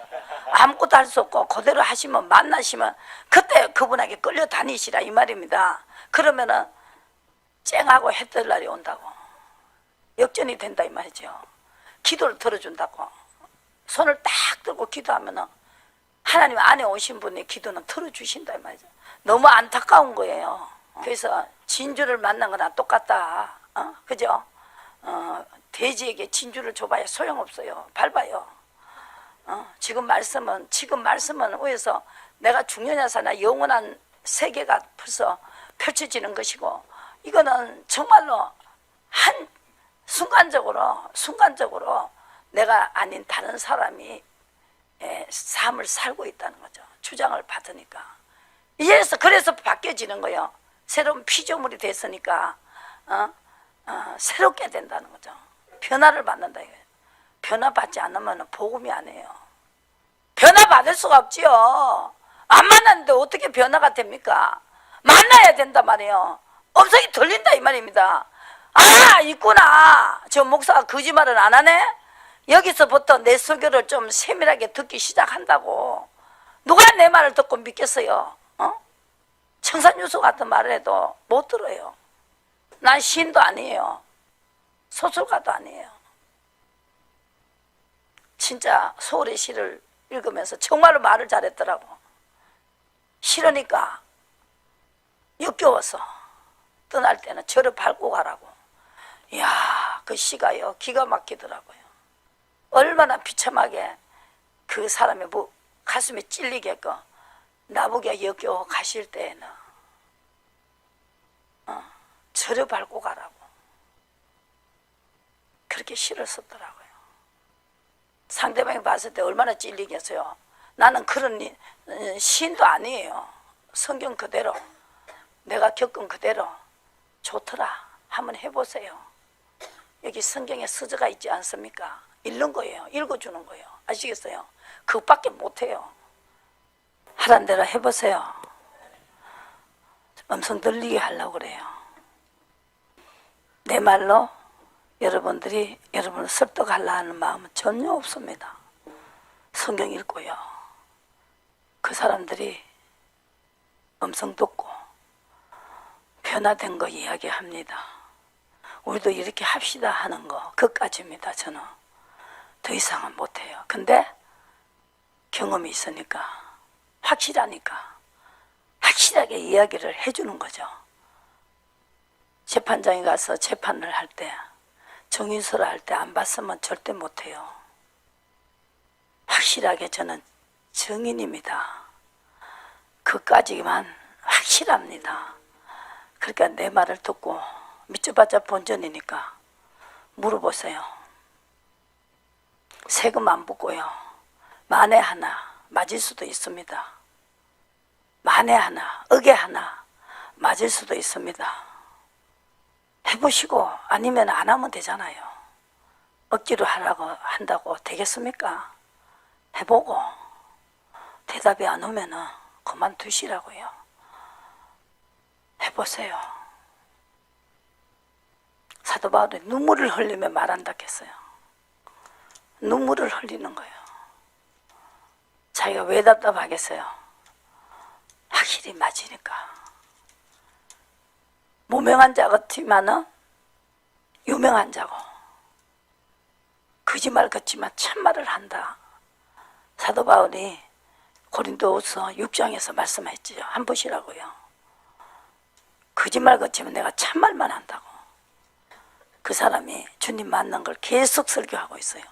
아무것도 할 수 없고 그대로 하시면 만나시면 그때 그분에게 끌려 다니시라 이 말입니다. 그러면은 쨍하고 해 뜰 날이 온다고. 역전이 된다 이 말이죠. 기도를 들어준다고. 손을 딱 들고 기도하면은 하나님 안에 오신 분의 기도는 들어주신다 이 말이죠. 너무 안타까운 거예요. 그래서 진주를 만난 거나 똑같다. 그죠? 돼지에게 진주를 줘봐야 소용없어요. 밟아요. 지금 말씀은 위에서 내가 중년야 사나 영원한 세계가 벌써 펼쳐지는 것이고, 이거는 정말로 한 순간적으로 내가 아닌 다른 사람이 삶을 살고 있다는 거죠. 주장을 받으니까. 그래서 바뀌어지는 거예요. 새로운 피조물이 됐으니까 새롭게 된다는 거죠. 변화를 받는다 이거예요. 변화받지 않으면 복음이 아니에요. 변화받을 수가 없지요. 안 만났는데 어떻게 변화가 됩니까? 만나야 된단 말이에요. 음성이 들린다 이 말입니다. 아, 있구나. 저 목사가 거짓말은 안 하네? 여기서부터 내 설교를 좀 세밀하게 듣기 시작한다고. 누가 내 말을 듣고 믿겠어요? 청산유수 같은 말을 해도 못 들어요. 난 시인도 아니에요. 소설가도 아니에요. 진짜 소울의 시를 읽으면서 정말로 말을 잘했더라고. 싫으니까 역겨워서 떠날 때는 저를 밟고 가라고. 이야, 그 시가요 기가 막히더라고요. 얼마나 비참하게 그 사람의 가슴에 찔리게끔 나보게 역겨워 가실 때에는 저를 밟고 가라고 그렇게 시를 썼더라고요. 상대방이 봤을 때 얼마나 찔리겠어요. 나는 그런 시인도 아니에요. 성경 그대로 내가 겪은 그대로 좋더라 한번 해보세요. 여기 성경에 서적가 있지 않습니까? 읽는 거예요. 읽어주는 거예요. 아시겠어요? 그것밖에 못해요. 하란 대로 해보세요. 음성 들리게 하려고 그래요. 내 말로 여러분을 설득하려 하는 마음은 전혀 없습니다. 성경 읽고요. 그 사람들이 음성 듣고 변화된 거 이야기합니다. 우리도 이렇게 합시다 하는 거 그까지입니다. 저는 더 이상은 못해요. 근데 경험이 있으니까 확실하니까 확실하게 이야기를 해주는 거죠. 재판장에 가서 재판을 할 때 정인서를 할 때 안 봤으면 절대 못해요. 확실하게 저는 증인입니다. 그까지만 확실합니다. 그러니까 내 말을 듣고 믿어봤자 본전이니까 물어보세요. 세금 안 붙고요. 만에 하나 맞을 수도 있습니다. 만에 하나, 억에 하나 맞을 수도 있습니다. 해보시고 아니면 안 하면 되잖아요. 억지로 하라고 한다고 되겠습니까? 해보고 대답이 안 오면은 그만두시라고요. 해보세요. 사도 바울이 눈물을 흘리며 말한다 했어요. 눈물을 흘리는 거예요. 자기가 왜 답답하겠어요? 확실히 맞으니까. 무명한 자 같지만은 유명한 자고 거짓말 같지만 참말을 한다. 사도 바울이 고린도후서 6장에서 말씀했지요. 한 보시라고요. 거짓말 같지만 내가 참말만 한다고. 그 사람이 주님 만난 걸 계속 설교하고 있어요.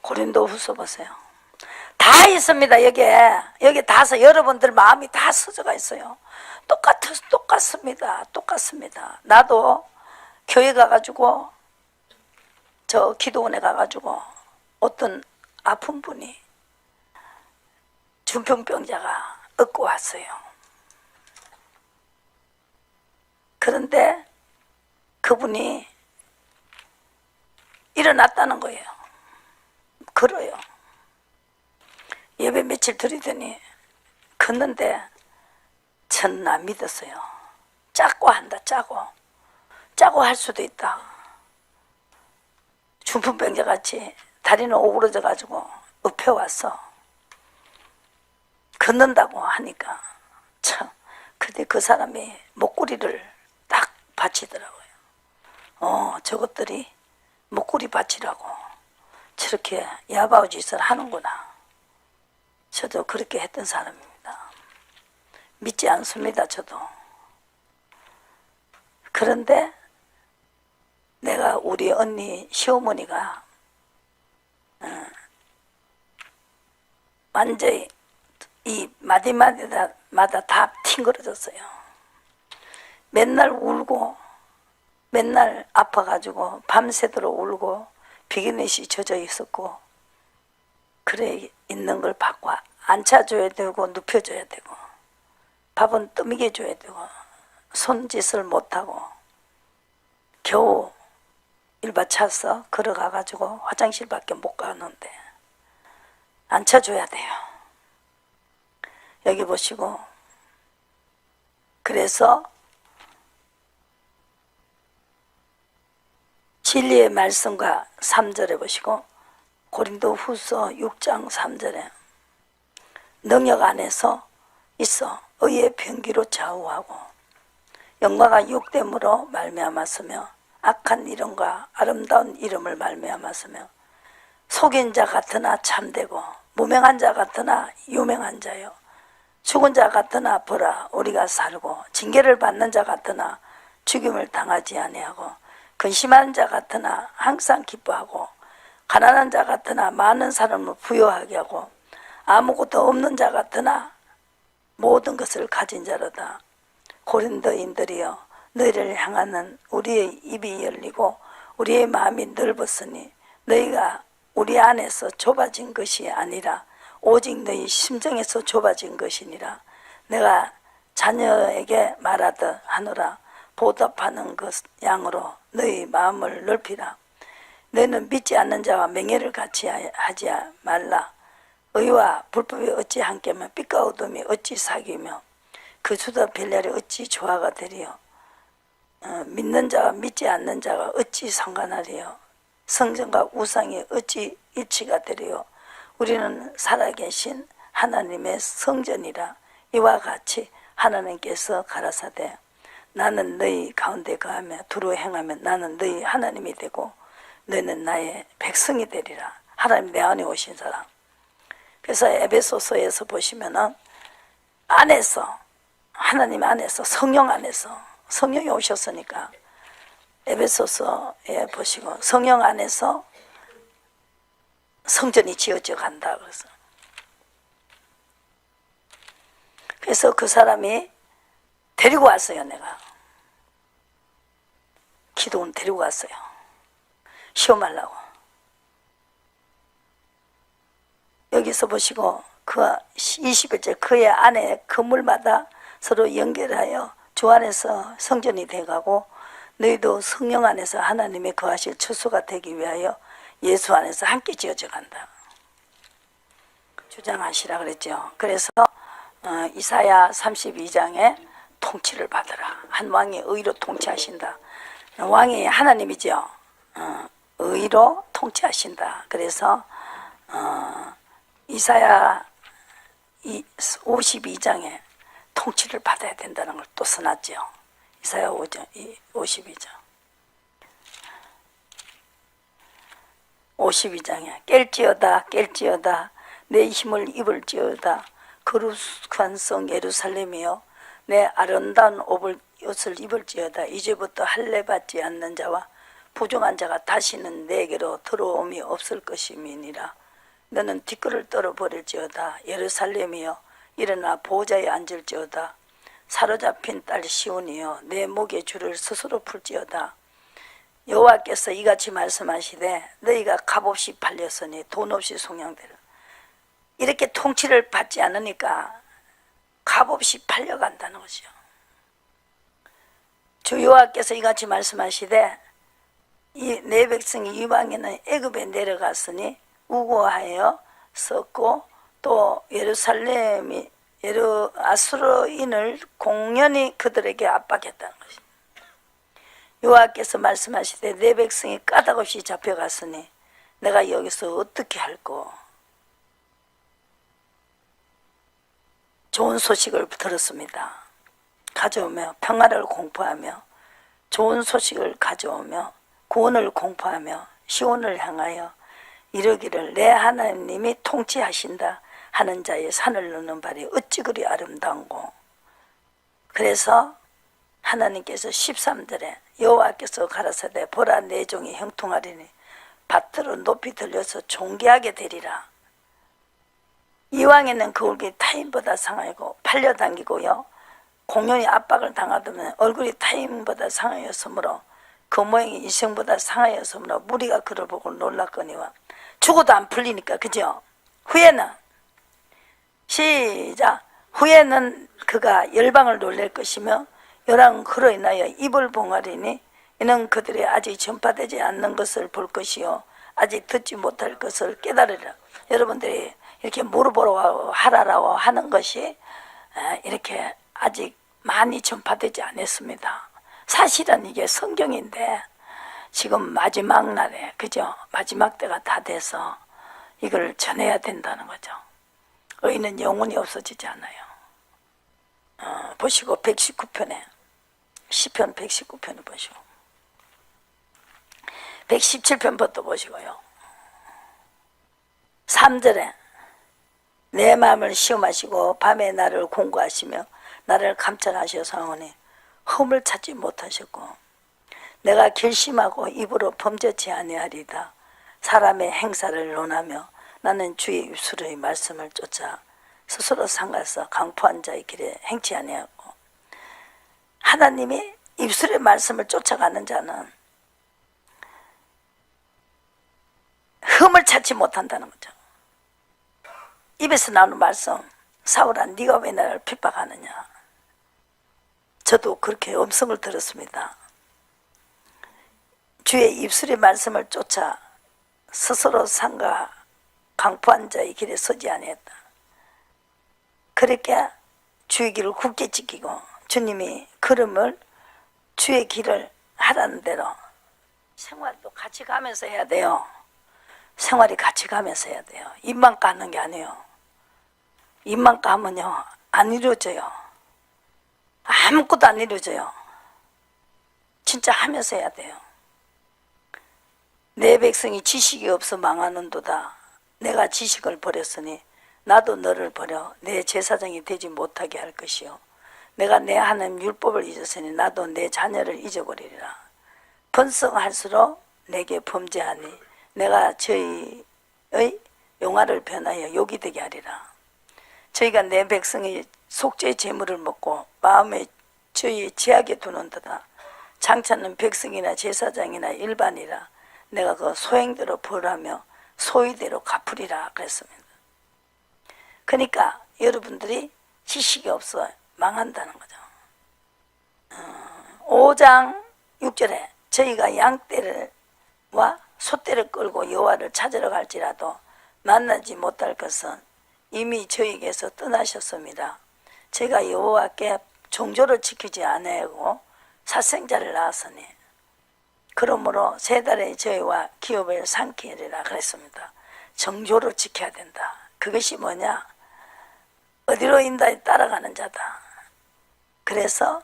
고린도후서 보세요. 다 있습니다. 여기 다서 여러분들 마음이 다 써져가 있어요. 똑같습니다. 나도 교회 가가지고 저 기도원에 가가지고 어떤 아픈 분이 중풍병자가 얻고 왔어요. 그런데 그분이 일어났다는 거예요. 걸어요. 예배 며칠 드리더니 걷는데 저는 안 믿었어요. 짜고 한다. 짜고 할 수도 있다. 중풍병자같이 다리는 오그러져 가지고 엎혀왔어. 걷는다고 하니까 참. 근데 그 사람이 목걸이를 딱 바치더라고요. 저것들이 목걸이 바치라고 저렇게 야바오 짓을 하는구나. 저도 그렇게 했던 사람입니다. 믿지 않습니다. 저도. 그런데 내가 우리 언니 시어머니가 완전히 이 마디마디마다 다 튕그러졌어요. 맨날 울고 맨날 아파가지고 밤새도록 울고 비기넷이 젖어 있었고 그래 있는 걸 받고 앉혀줘야 되고 눕혀줘야 되고 밥은 떠먹여 줘야 되고 손짓을 못하고 겨우 일바 차서 걸어가가지고 화장실밖에 못 가는데 앉혀줘야 돼요. 여기 보시고 그래서 진리의 말씀과 3절에 보시고 고린도 후서 6장 3절에 능력 안에서 있어 의의 병기로 좌우하고 영광과 육됨으로 말미암았으며 악한 이름과 아름다운 이름을 말미암았으며 속인 자 같으나 참되고 무명한 자 같으나 유명한 자요 죽은 자 같으나 보라 우리가 살고 징계를 받는 자 같으나 죽임을 당하지 아니하고 근심한 자 같으나 항상 기뻐하고 가난한 자 같으나 많은 사람을 부유하게 하고 아무것도 없는 자 같으나 모든 것을 가진 자로다. 고린도인들이여 너희를 향하는 우리의 입이 열리고 우리의 마음이 넓었으니 너희가 우리 안에서 좁아진 것이 아니라 오직 너희 심정에서 좁아진 것이니라. 내가 자녀에게 말하듯 하노라. 보답하는 것 양으로 너희 마음을 넓히라. 너희는 믿지 않는 자와 맹해를 같이 하지 말라. 의와 불법이 어찌 함께하며 빛과 어둠이 어찌 사귀며 그 수다 별날이 어찌 조화가 되리요. 믿는 자와 믿지 않는 자가 어찌 상관하리요. 성전과 우상이 어찌 일치가 되리요. 우리는 살아계신 하나님의 성전이라. 이와 같이 하나님께서 가라사대 나는 너희 가운데 거하며 두루 행하며 나는 너희 하나님이 되고 너희는 나의 백성이 되리라. 하나님 내 안에 오신 사람. 그래서 에베소서에서 보시면은 안에서 하나님 안에서 성령 안에서 성령이 오셨으니까 에베소서에 보시고 성령 안에서 성전이 지어져 간다. 그래서 그 사람이 데리고 왔어요. 내가 기도원 데리고 왔어요. 시험하려고. 여기서 보시고 그 20일째 그의 안에 건물마다 서로 연결하여 주 안에서 성전이 돼가고 너희도 성령 안에서 하나님의 거하실 처소가 되기 위하여 예수 안에서 함께 지어져 간다. 주장하시라 그랬죠. 그래서 이사야 32장에 통치를 받으라. 한 왕이 의로 통치하신다. 왕이 하나님이죠. 의로 통치하신다. 그래서 이사야 52장에 통치를 받아야 된다는 걸 또 써놨죠. 이사야 52장 52장에 깰지어다 내 힘을 입을지어다 거룩한 성 예루살렘이여 내 아름다운 옷을 입을지어다. 이제부터 할례 받지 않는 자와 부정한 자가 다시는 내게로 들어옴이 없을 것임이니라. 너는 뒷걸을 떨어버릴지어다. 예루살렘이여 일어나 보좌에 앉을지어다. 사로잡힌 딸 시온이여 내 목의 줄을 스스로 풀지어다. 여호와께서 이같이 말씀하시되 너희가 값없이 팔렸으니 돈 없이 속량되라. 이렇게 통치를 받지 않으니까 값없이 팔려간다는 거죠. 주 여호와께서 이같이 말씀하시되 이 내 백성이 이방에는 애굽에 내려갔으니 우고하여 썼고 또 예루살렘이 아수르인을 공연히 그들에게 압박했다는 것입니다. 여호와께서 말씀하시되 내 백성이 까닭없이 잡혀갔으니 내가 여기서 어떻게 할꼬. 좋은 소식을 들었습니다. 가져오며 평화를 공포하며 좋은 소식을 가져오며 구원을 공포하며 시온을 향하여 이르기를 내 하나님이 통치하신다 하는 자의 산을 넘는 발이 어찌 그리 아름다운고. 그래서 하나님께서 13절에 여호와께서 가라사대 보라 내 종이 형통하리니 밭으로 높이 들려서 존귀하게 되리라. 이왕에는 그 얼굴이 타인보다 상하고 팔려당기고요. 공연히 압박을 당하더면 얼굴이 타인보다 상하였으므로 그 모양이 이생보다 상하였으므로 무리가 그를 보고 놀랐거니와. 죽어도 안 풀리니까. 그죠? 후에는 시작. 후에는 그가 열방을 놀랄 것이며 요랑 그로 인하여 입을 봉하리니 이는 그들이 아직 전파되지 않는 것을 볼 것이요 아직 듣지 못할 것을 깨달으리라. 여러분들이 이렇게 물어보라고 하라라고 하는 것이 이렇게 아직 많이 전파되지 않았습니다. 사실은 이게 성경인데 지금 마지막 날에, 그죠? 마지막 때가 다 돼서 이걸 전해야 된다는 거죠. 의인은 영원히 없어지지 않아요. 보시고 119편에 시편 119편을 보시고 117편부터 보시고요. 3절에 내 마음을 시험하시고 밤에 나를 공고하시며 나를 감찰하셔서오니 흠을 찾지 못하셨고 내가 결심하고 입으로 범죄치 아니하리다. 사람의 행사를 논하며 나는 주의 입술의 말씀을 쫓아 스스로 상가서 강포한 자의 길에 행치 아니하고. 하나님이 입술의 말씀을 쫓아가는 자는 흠을 찾지 못한다는 거죠. 입에서 나오는 말씀, 사울아 네가 왜 나를 핍박하느냐. 저도 그렇게 음성을 들었습니다. 주의 입술의 말씀을 쫓아 스스로 상가 강포한 자의 길에 서지 아니했다. 그렇게 주의 길을 굳게 지키고 주님이 걸음을 주의 길을 하라는 대로 생활도 같이 가면서 해야 돼요. 생활이 같이 가면서 해야 돼요. 입만 까는 게 아니에요. 입만 까면요 안 이루어져요. 아무것도 안 이루어져요. 진짜 하면서 해야 돼요. 내 백성이 지식이 없어 망하는도다. 내가 지식을 버렸으니 나도 너를 버려 내 제사장이 되지 못하게 할 것이요 내가 내 하나님 율법을 잊었으니 나도 내 자녀를 잊어버리리라. 번성할수록 내게 범죄하니 내가 저희의 용화를 변하여 욕이 되게 하리라. 저희가 내 백성의 속죄의 제물을 먹고 마음에 저희 제하게 두는도다. 장차는 백성이나 제사장이나 일반이라 내가 그 소행대로 벌하며 소위대로 갚으리라 그랬습니다. 그러니까 여러분들이 지식이 없어 망한다는 거죠. 5장 6절에 저희가 양떼와 소떼를 끌고 여호와를 찾으러 갈지라도 만나지 못할 것은 이미 저희에게서 떠나셨습니다. 제가 여호와께 종조를 지키지 아니하고殺생자를 낳았으니 그러므로 세 달의 저희와 기업을 삼키리라 그랬습니다. 정조를 지켜야 된다. 그것이 뭐냐? 어디로 인다에 따라가는 자다. 그래서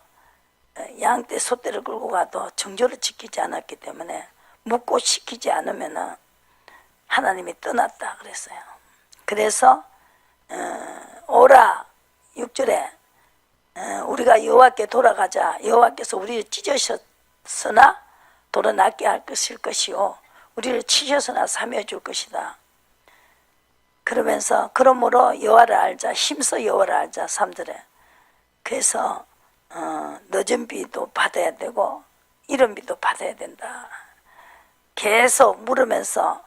양떼 소떼를 끌고 가도 정조를 지키지 않았기 때문에 묻고 시키지 않으면 하나님이 떠났다 그랬어요. 그래서 오라 6절에 우리가 여호와께 돌아가자. 여호와께서 우리를 찢으셨으나 돌아낫게 할 것일 것이요 우리를 치셔서나 사며 줄 것이다. 그러면서 그러므로 여호와를 알자. 힘써 여호와를 알자. 3절에 그래서 늦은 비도 받아야 되고 이른 비도 받아야 된다. 계속 물으면서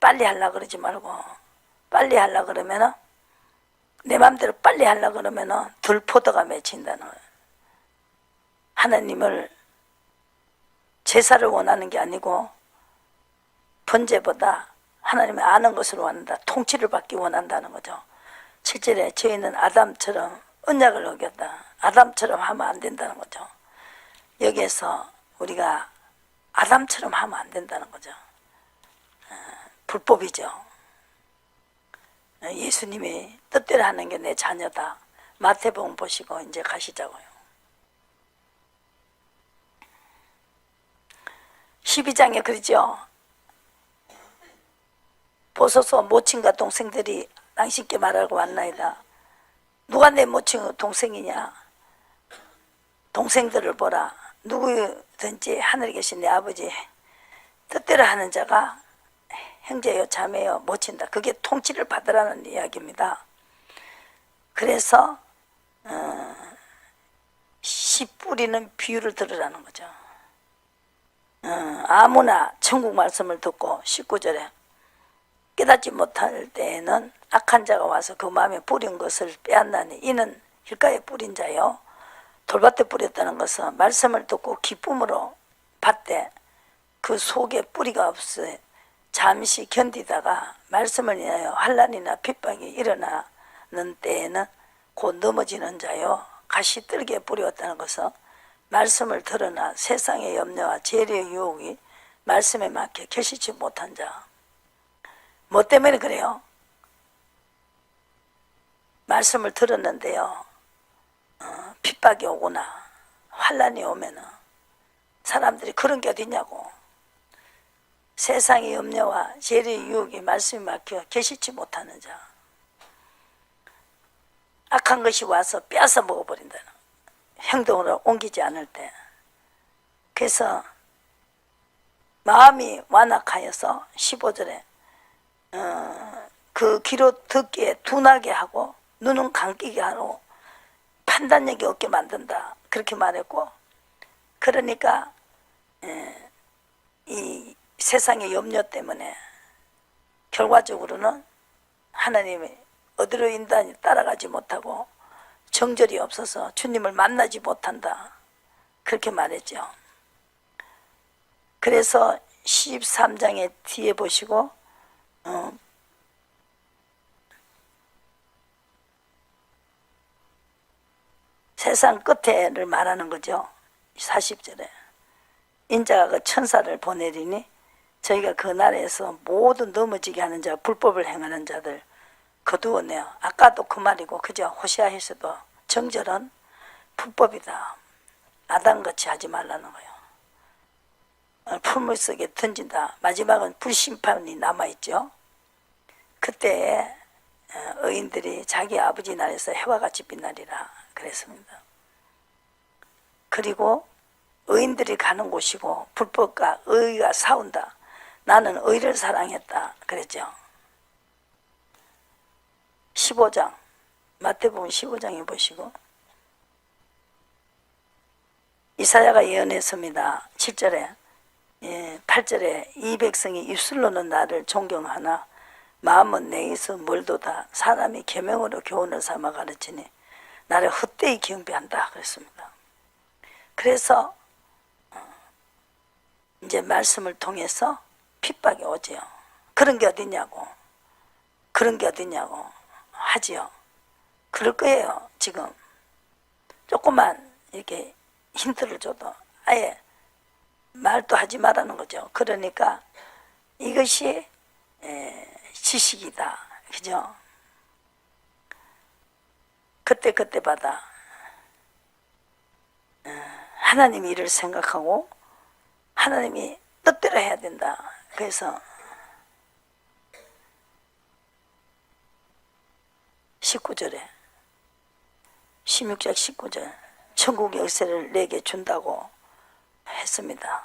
빨리 하려고 그러지 말고 빨리 하려고 그러면은 내 맘대로 빨리 하려고 그러면은 들포도가 맺힌다는 거예요. 하나님을 제사를 원하는 게 아니고 번제보다 하나님을 아는 것을 원한다. 통치를 받기 원한다는 거죠. 7절에 저희는 아담처럼 언약을 어겼다. 아담처럼 하면 안 된다는 거죠. 여기에서 우리가 아담처럼 하면 안 된다는 거죠. 불법이죠. 예수님이 뜻대로 하는 게 내 자녀다. 마태복음 보시고 이제 가시자고요. 12장에 그러죠. 보소서 모친과 동생들이 당신께 말하고 왔나이다. 누가 내 모친과 동생이냐? 동생들을 보라. 누구든지 하늘에 계신 내 아버지 뜻대로 하는 자가 형제요 자매요 모친다. 그게 통치를 받으라는 이야기입니다. 그래서 씨 뿌리는 비유를 들으라는 거죠. 아무나 천국 말씀을 듣고 19절에 깨닫지 못할 때에는 악한 자가 와서 그 마음에 뿌린 것을 빼앗나니 이는 길가에 뿌린 자요 돌밭에 뿌렸다는 것은 말씀을 듣고 기쁨으로 받되 그 속에 뿌리가 없어 잠시 견디다가 말씀을 인하여 환난이나 핍박이 일어나는 때에는 곧 넘어지는 자요 가시떨기에 뿌렸다는 것은 말씀을 들으나 세상의 염려와 재리의 유혹이 말씀에 막혀 결실치 못한 자. 뭐 때문에 그래요? 말씀을 들었는데요 핍박이 오거나 환난이 오면은 사람들이 그런 게 어디냐고. 세상의 염려와 재리의 유혹이 말씀에 막혀 결실치 못하는 자. 악한 것이 와서 빼앗아 먹어버린다는 행동으로 옮기지 않을 때. 그래서 마음이 완악하여서 15절에 그 귀로 듣기에 둔하게 하고 눈은 감기게 하고 판단력이 없게 만든다. 그렇게 말했고, 그러니까 이 세상의 염려 때문에 결과적으로는 하나님이 어디로 인도하니 따라가지 못하고 정절이 없어서 주님을 만나지 못한다. 그렇게 말했죠. 그래서 13장의 뒤에 보시고 세상 끝에를 말하는 거죠. 40절에 인자가 그 천사를 보내리니 저희가 그 나라에서 모든 넘어지게 하는 자 불법을 행하는 자들 거두어내요. 아까도 그 말이고 그죠. 호시아에서도 정절은 불법이다. 아담같이 하지 말라는 거예요. 풀물 속에 던진다. 마지막은 불심판이 남아있죠. 그때에 의인들이 자기 아버지 나라에서 해와 같이 빛나리라 그랬습니다. 그리고 의인들이 가는 곳이고 불법과 의가 싸운다. 나는 의를 사랑했다 그랬죠. 15장 마태복음 15장에 보시고 이사야가 예언했습니다. 7절에 8절에 이 백성이 입술로는 나를 존경하나 마음은 내에서 멀도다. 사람이 계명으로 교훈을 삼아 가르치니 나를 헛되이 경배한다 그랬습니다. 그래서 이제 말씀을 통해서 핍박이 오지요. 그런 게 어디냐고. 그런 게 어디냐고 하지요. 그럴 거예요. 지금 조금만 이렇게 힌트를 줘도 아예 말도 하지 말라는 거죠. 그러니까 이것이 지식이다. 그죠? 그때마다 하나님이 일을 생각하고 하나님이 뜻대로 해야 된다. 그래서 19절에 16절 19절 천국 열쇠를 내게 준다고 했습니다.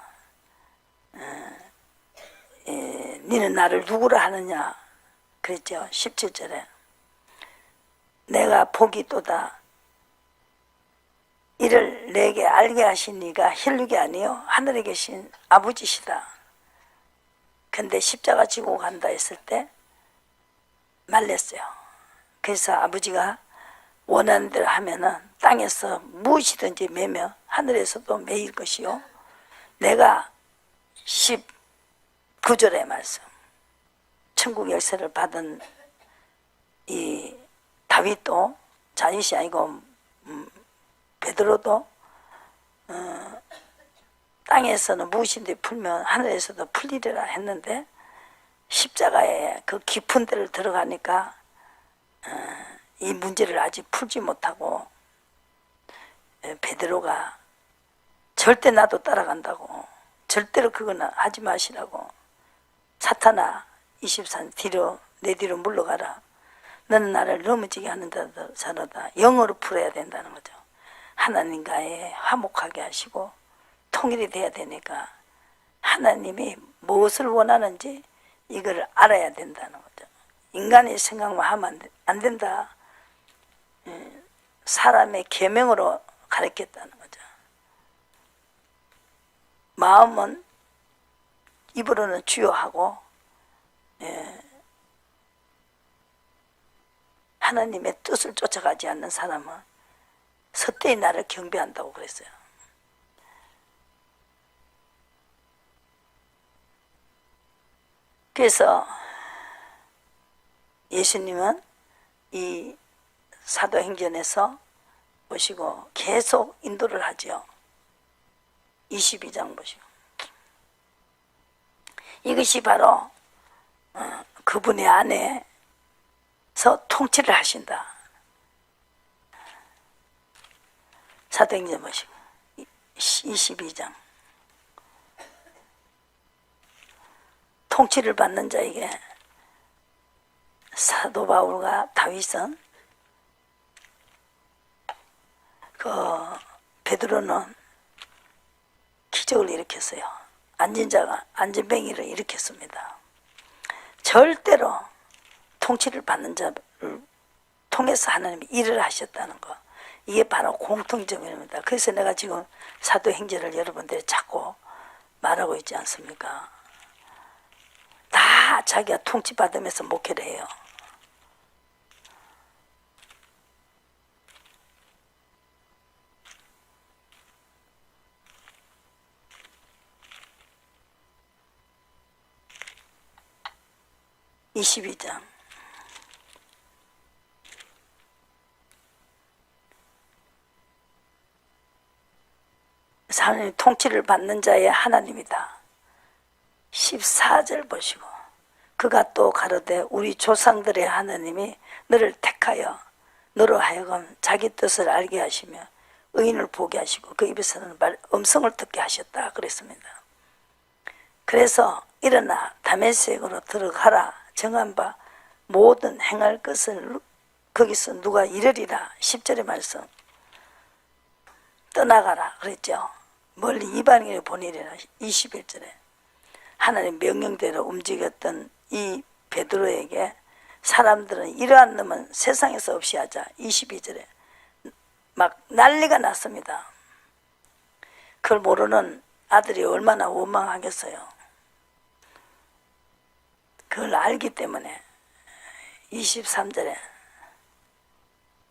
니는 나를 누구라 하느냐 그랬죠. 17절에 내가 복이 또다. 이를 내게 알게 하신 이가 혈육이 아니요 하늘에 계신 아버지시다. 근데 십자가 지고 간다 했을 때 말렸어요. 그래서 아버지가 원하는 대로 하면은 땅에서 무엇이든지 매며 하늘에서도 매일 것이요. 내가 19절의 말씀 천국 열쇠를 받은 이 다윗도 자윗이 아니고 베드로도 땅에서는 무엇인데 풀면 하늘에서도 풀리리라 했는데 십자가에 그 깊은 데를 들어가니까 이 문제를 아직 풀지 못하고 베드로가 절대 나도 따라간다고, 절대로 그건 하지 마시라고, 사탄아 24년 뒤로 내 뒤로 물러가라, 너는 나를 넘어지게 하는 자로다. 영어로 풀어야 된다는 거죠. 하나님과의 화목하게 하시고 통일이 돼야 되니까 하나님이 무엇을 원하는지 이걸 알아야 된다는 거죠. 인간의 생각만 하면 안 된다. 사람의 계명으로 가르쳤다는 거죠. 마음은 입으로는 주여 하고 하나님의 뜻을 쫓아가지 않는 사람은 헛되이 나를 경배한다고 그랬어요. 그래서 예수님은 이 사도행전에서 보시고 계속 인도를 하죠. 22장 보시고 이것이 바로 그분의 안에서 통치를 하신다. 사도행전 보시고 22장 통치를 받는 자에게 사도 바울과 다윗은 그 베드로는 기적을 일으켰어요. 앉은 자가 안전뱅이를 일으켰습니다. 절대로 통치를 받는 자를 통해서 하나님이 일을 하셨다는 거, 이게 바로 공통점입니다. 그래서 내가 지금 사도행전을 여러분들이 자꾸 말하고 있지 않습니까? 다 자기가 통치받으면서 목회를 해요. (22장) 하나님 통치를 받는 자의 하나님이다. 14절 보시고 그가 또 가로되 우리 조상들의 하나님이 너를 택하여 너로 하여금 자기 뜻을 알게 하시며 의인을 보게 하시고 그 입에서는 음성을 듣게 하셨다 그랬습니다. 그래서 일어나 다메섹으로 들어가라 정한 바 모든 행할 것을 거기서 누가 이르리라. 10절의 말씀 떠나가라 그랬죠. 멀리 이방인을 보내리라. 21절에 하나님 명령대로 움직였던 이 베드로에게 사람들은 이러한 놈은 세상에서 없이 하자. 22절에 막 난리가 났습니다. 그걸 모르는 아들이 얼마나 원망하겠어요. 그걸 알기 때문에 23절에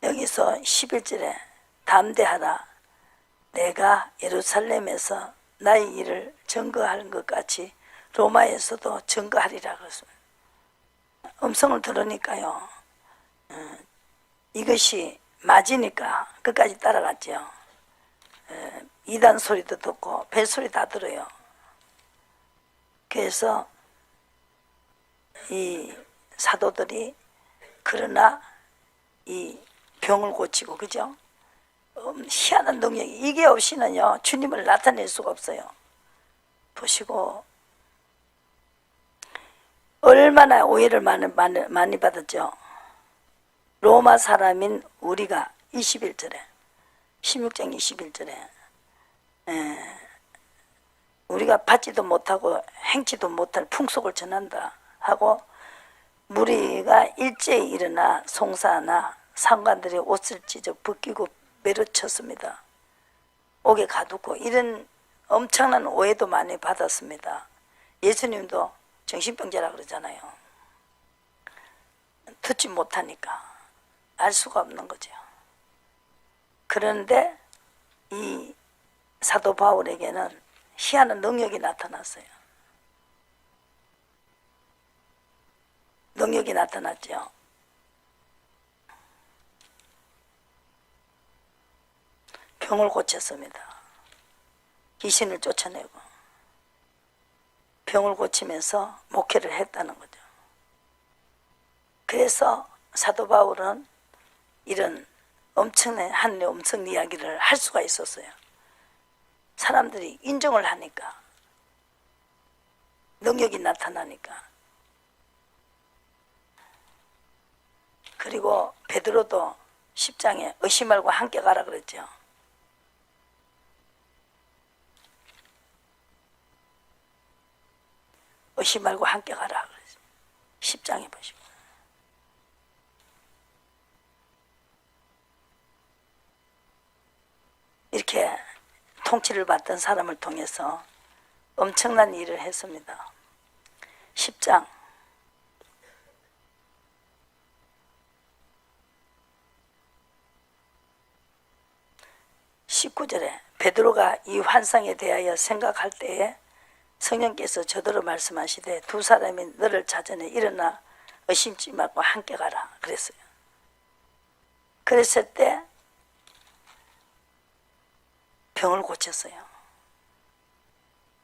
여기서 11절에 담대하라 내가 예루살렘에서 나의 일을 증거하는 것 같이 로마에서도 증거하리라 그랬습니다. 음성을 들으니까요, 이것이 맞으니까 끝까지 따라갔죠. 이단 소리도 듣고 벨소리 다 들어요. 그래서 이 사도들이 그러나 이 병을 고치고 그죠? 희한한 능력이 이게 없이는요 주님을 나타낼 수가 없어요. 보시고 얼마나 오해를 많이 받았죠. 로마 사람인 우리가 21절에 16장 21절에 우리가 받지도 못하고 행치도 못할 풍속을 전한다 하고 무리가 일제히 일어나 송사나 상관들의 옷을 찢어 벗기고 매료쳤습니다. 옥에 가두고 이런 엄청난 오해도 많이 받았습니다. 예수님도 정신병자라 그러잖아요. 듣지 못하니까 알 수가 없는 거죠. 그런데 이 사도 바울에게는 희한한 능력이 나타났어요. 능력이 나타났죠. 병을 고쳤습니다. 귀신을 쫓아내고 병을 고치면서 목회를 했다는 거죠. 그래서 사도 바울은 이런 엄청난 하늘의 음성 이야기를 할 수가 있었어요. 사람들이 인정을 하니까, 능력이 나타나니까. 그리고 베드로도 10장에 의심 말고 함께 가라 그랬죠. 의심 말고 함께 가라 그랬죠. 10장에 보시고. 이렇게 통치를 받던 사람을 통해서 엄청난 일을 했습니다. 10장 19절에 베드로가 이 환상에 대하여 생각할 때에 성령께서 저더러 말씀하시되 두 사람이 너를 찾아내 일어나 의심치 말고 함께 가라 그랬어요. 그랬을 때 병을 고쳤어요.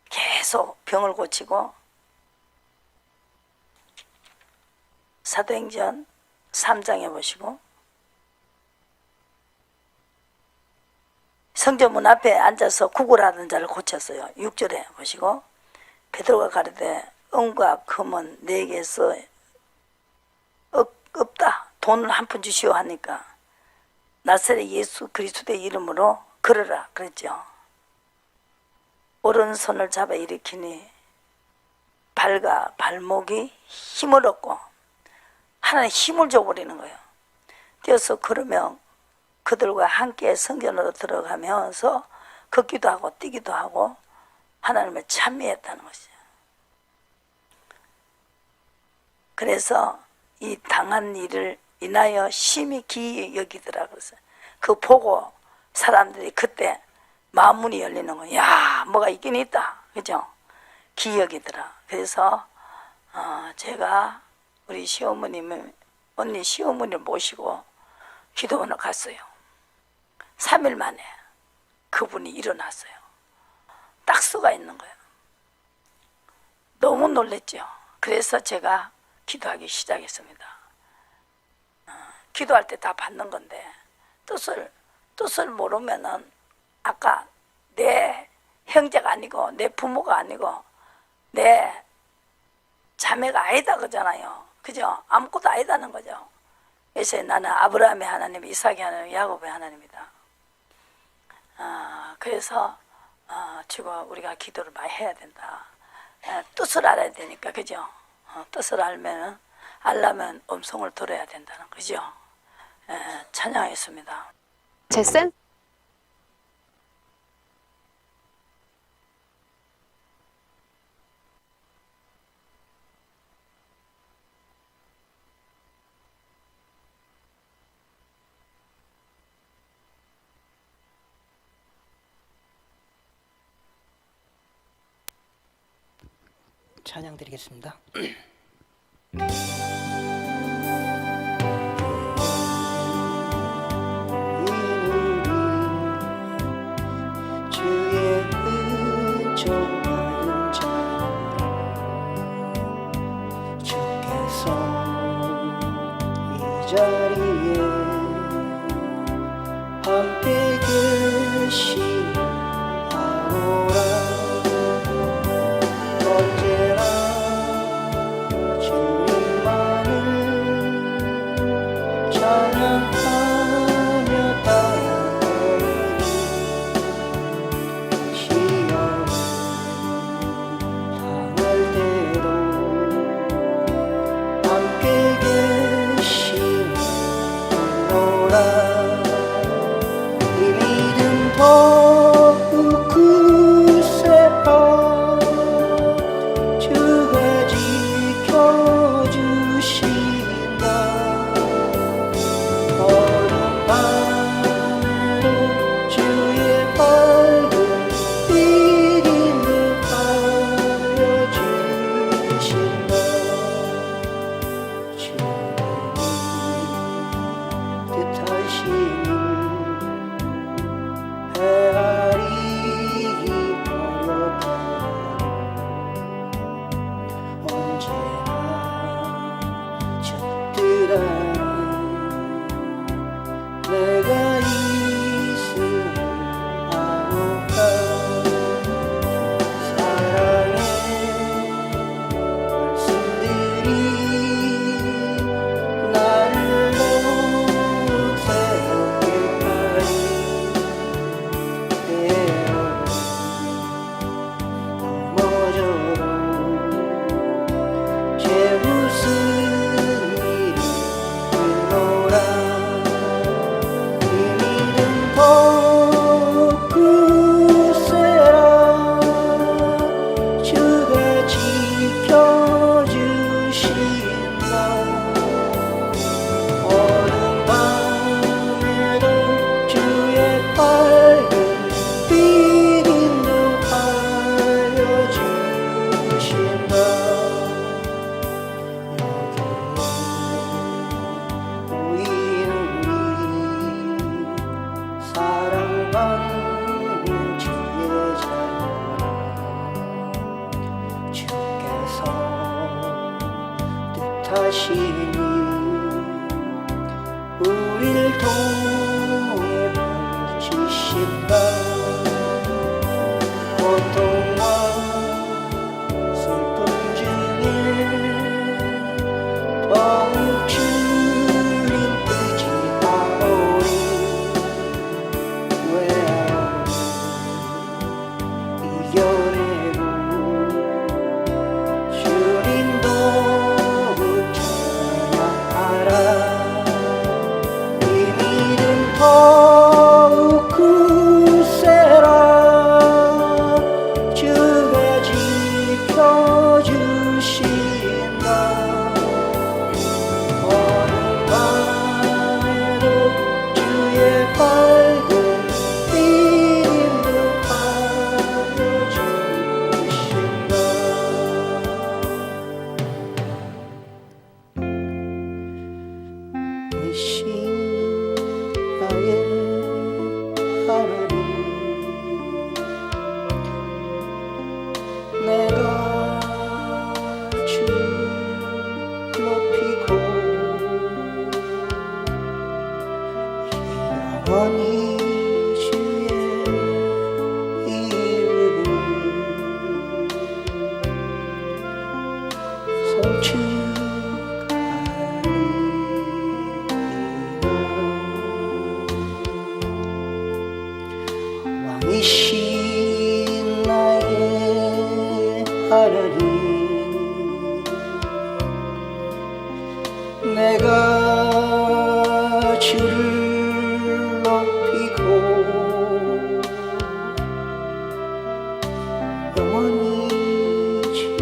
계속 병을 고치고 사도행전 3장에 보시고 성전문 앞에 앉아서 구걸하는 자를 고쳤어요. 6절에 보시고 베드로가 가르되 은과 금은 내게서 없다. 돈을 한 푼 주시오 하니까 나사렛 예수 그리스도의 이름으로 걸으라 그랬죠. 오른손을 잡아 일으키니 발과 발목이 힘을 얻고 하나님 힘을 줘버리는 거예요. 뛰어서 걸으면 그들과 함께 성전으로 들어가면서 걷기도 하고 뛰기도 하고 하나님을 찬미했다는 것이죠. 그래서 이 당한 일을 인하여 심히 기이 여기더라 그랬어요. 그 보고 사람들이 그때 마음문이 열리는 거예요. 야, 뭐가 있긴 있다. 그죠? 기이 여기더라. 그래서 제가 우리 시어머님을 언니 시어머니를 모시고 기도원을 갔어요. 3일 만에 그분이 일어났어요. 딱수가 있는 거예요. 너무 놀랬죠. 그래서 제가 기도하기 시작했습니다. 기도할 때 다 받는 건데 뜻을 모르면은 아까 내 형제가 아니고 내 부모가 아니고 내 자매가 아니다 그러잖아요. 그죠? 아무것도 아니다는 거죠. 그래서 나는 아브라함의 하나님, 이삭의 하나님, 야곱의 하나님이다. 그래서 지금 우리가 기도를 많이 해야 된다. 뜻을 알아야 되니까, 그죠? 뜻을 알려면 음성을 들어야 된다는 거죠. 찬양했습니다. 제센? 찬양 드리겠습니다. 주의 은총받은 자 주께서 이 자리에 함께 계시오라. 언제나 주님만을 찬양하며 따라오니 시험 당할 때도 함께 계시오라. 하시니 우릴 통해 보시신다. 고통과 슬픔 중에 더욱 주님 의지하오리. 외로움 이겨내고 주님 더욱 찬양하라. 이 믿음 더욱 굳세라. 주가 지켜주신다. 어느 밤에도 주의 밝은 빛을 밝혀주신다. 이신 나의 하나님, 내가 주를 높이고 영원히 주의 이름을 송축하리라. 왕이신 나의 하나님, 내가 주를 높이고 영원히 주의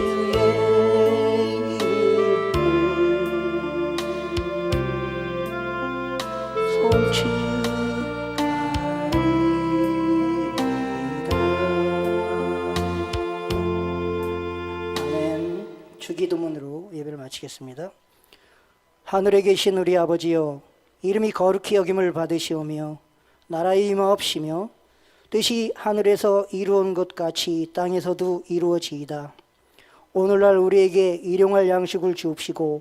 송축하리이다. 아멘. 주기도문으로 예배를 마치겠습니다. 하늘에 계신 우리 아버지여, 이름이 거룩히 여김을 받으시오며 나라의 임하옵시며 뜻이 하늘에서 이루어진 것 같이 땅에서도 이루어지이다. 오늘날 우리에게 일용할 양식을 주옵시고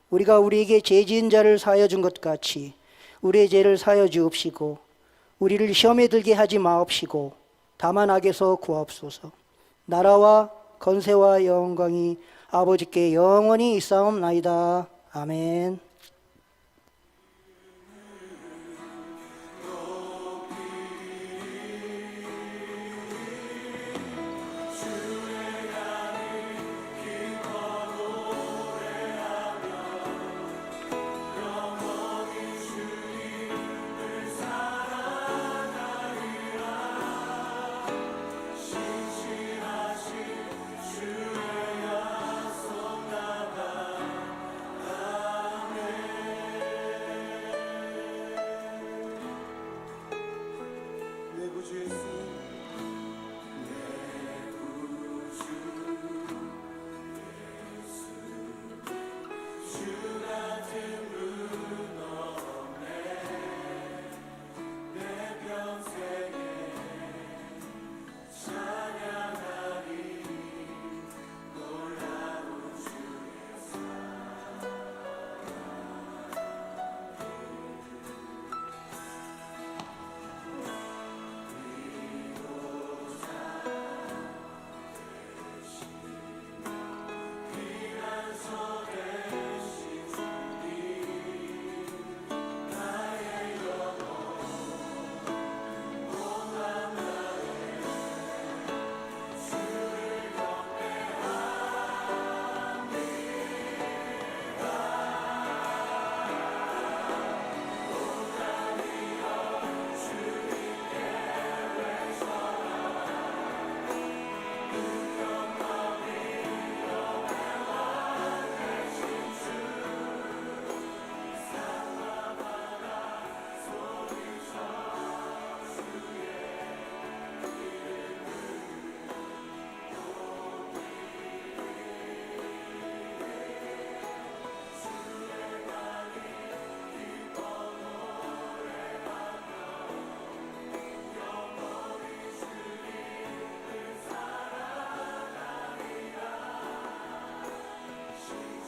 우리가 우리에게 죄 지은 자를 사하여 준 것 같이 우리의 죄를 사하여 주옵시고 우리를 시험에 들게 하지 마옵시고 다만 악에서 구하옵소서. 나라와 건세와 영광이 아버지께 영원히 있사옵나이다. 아멘.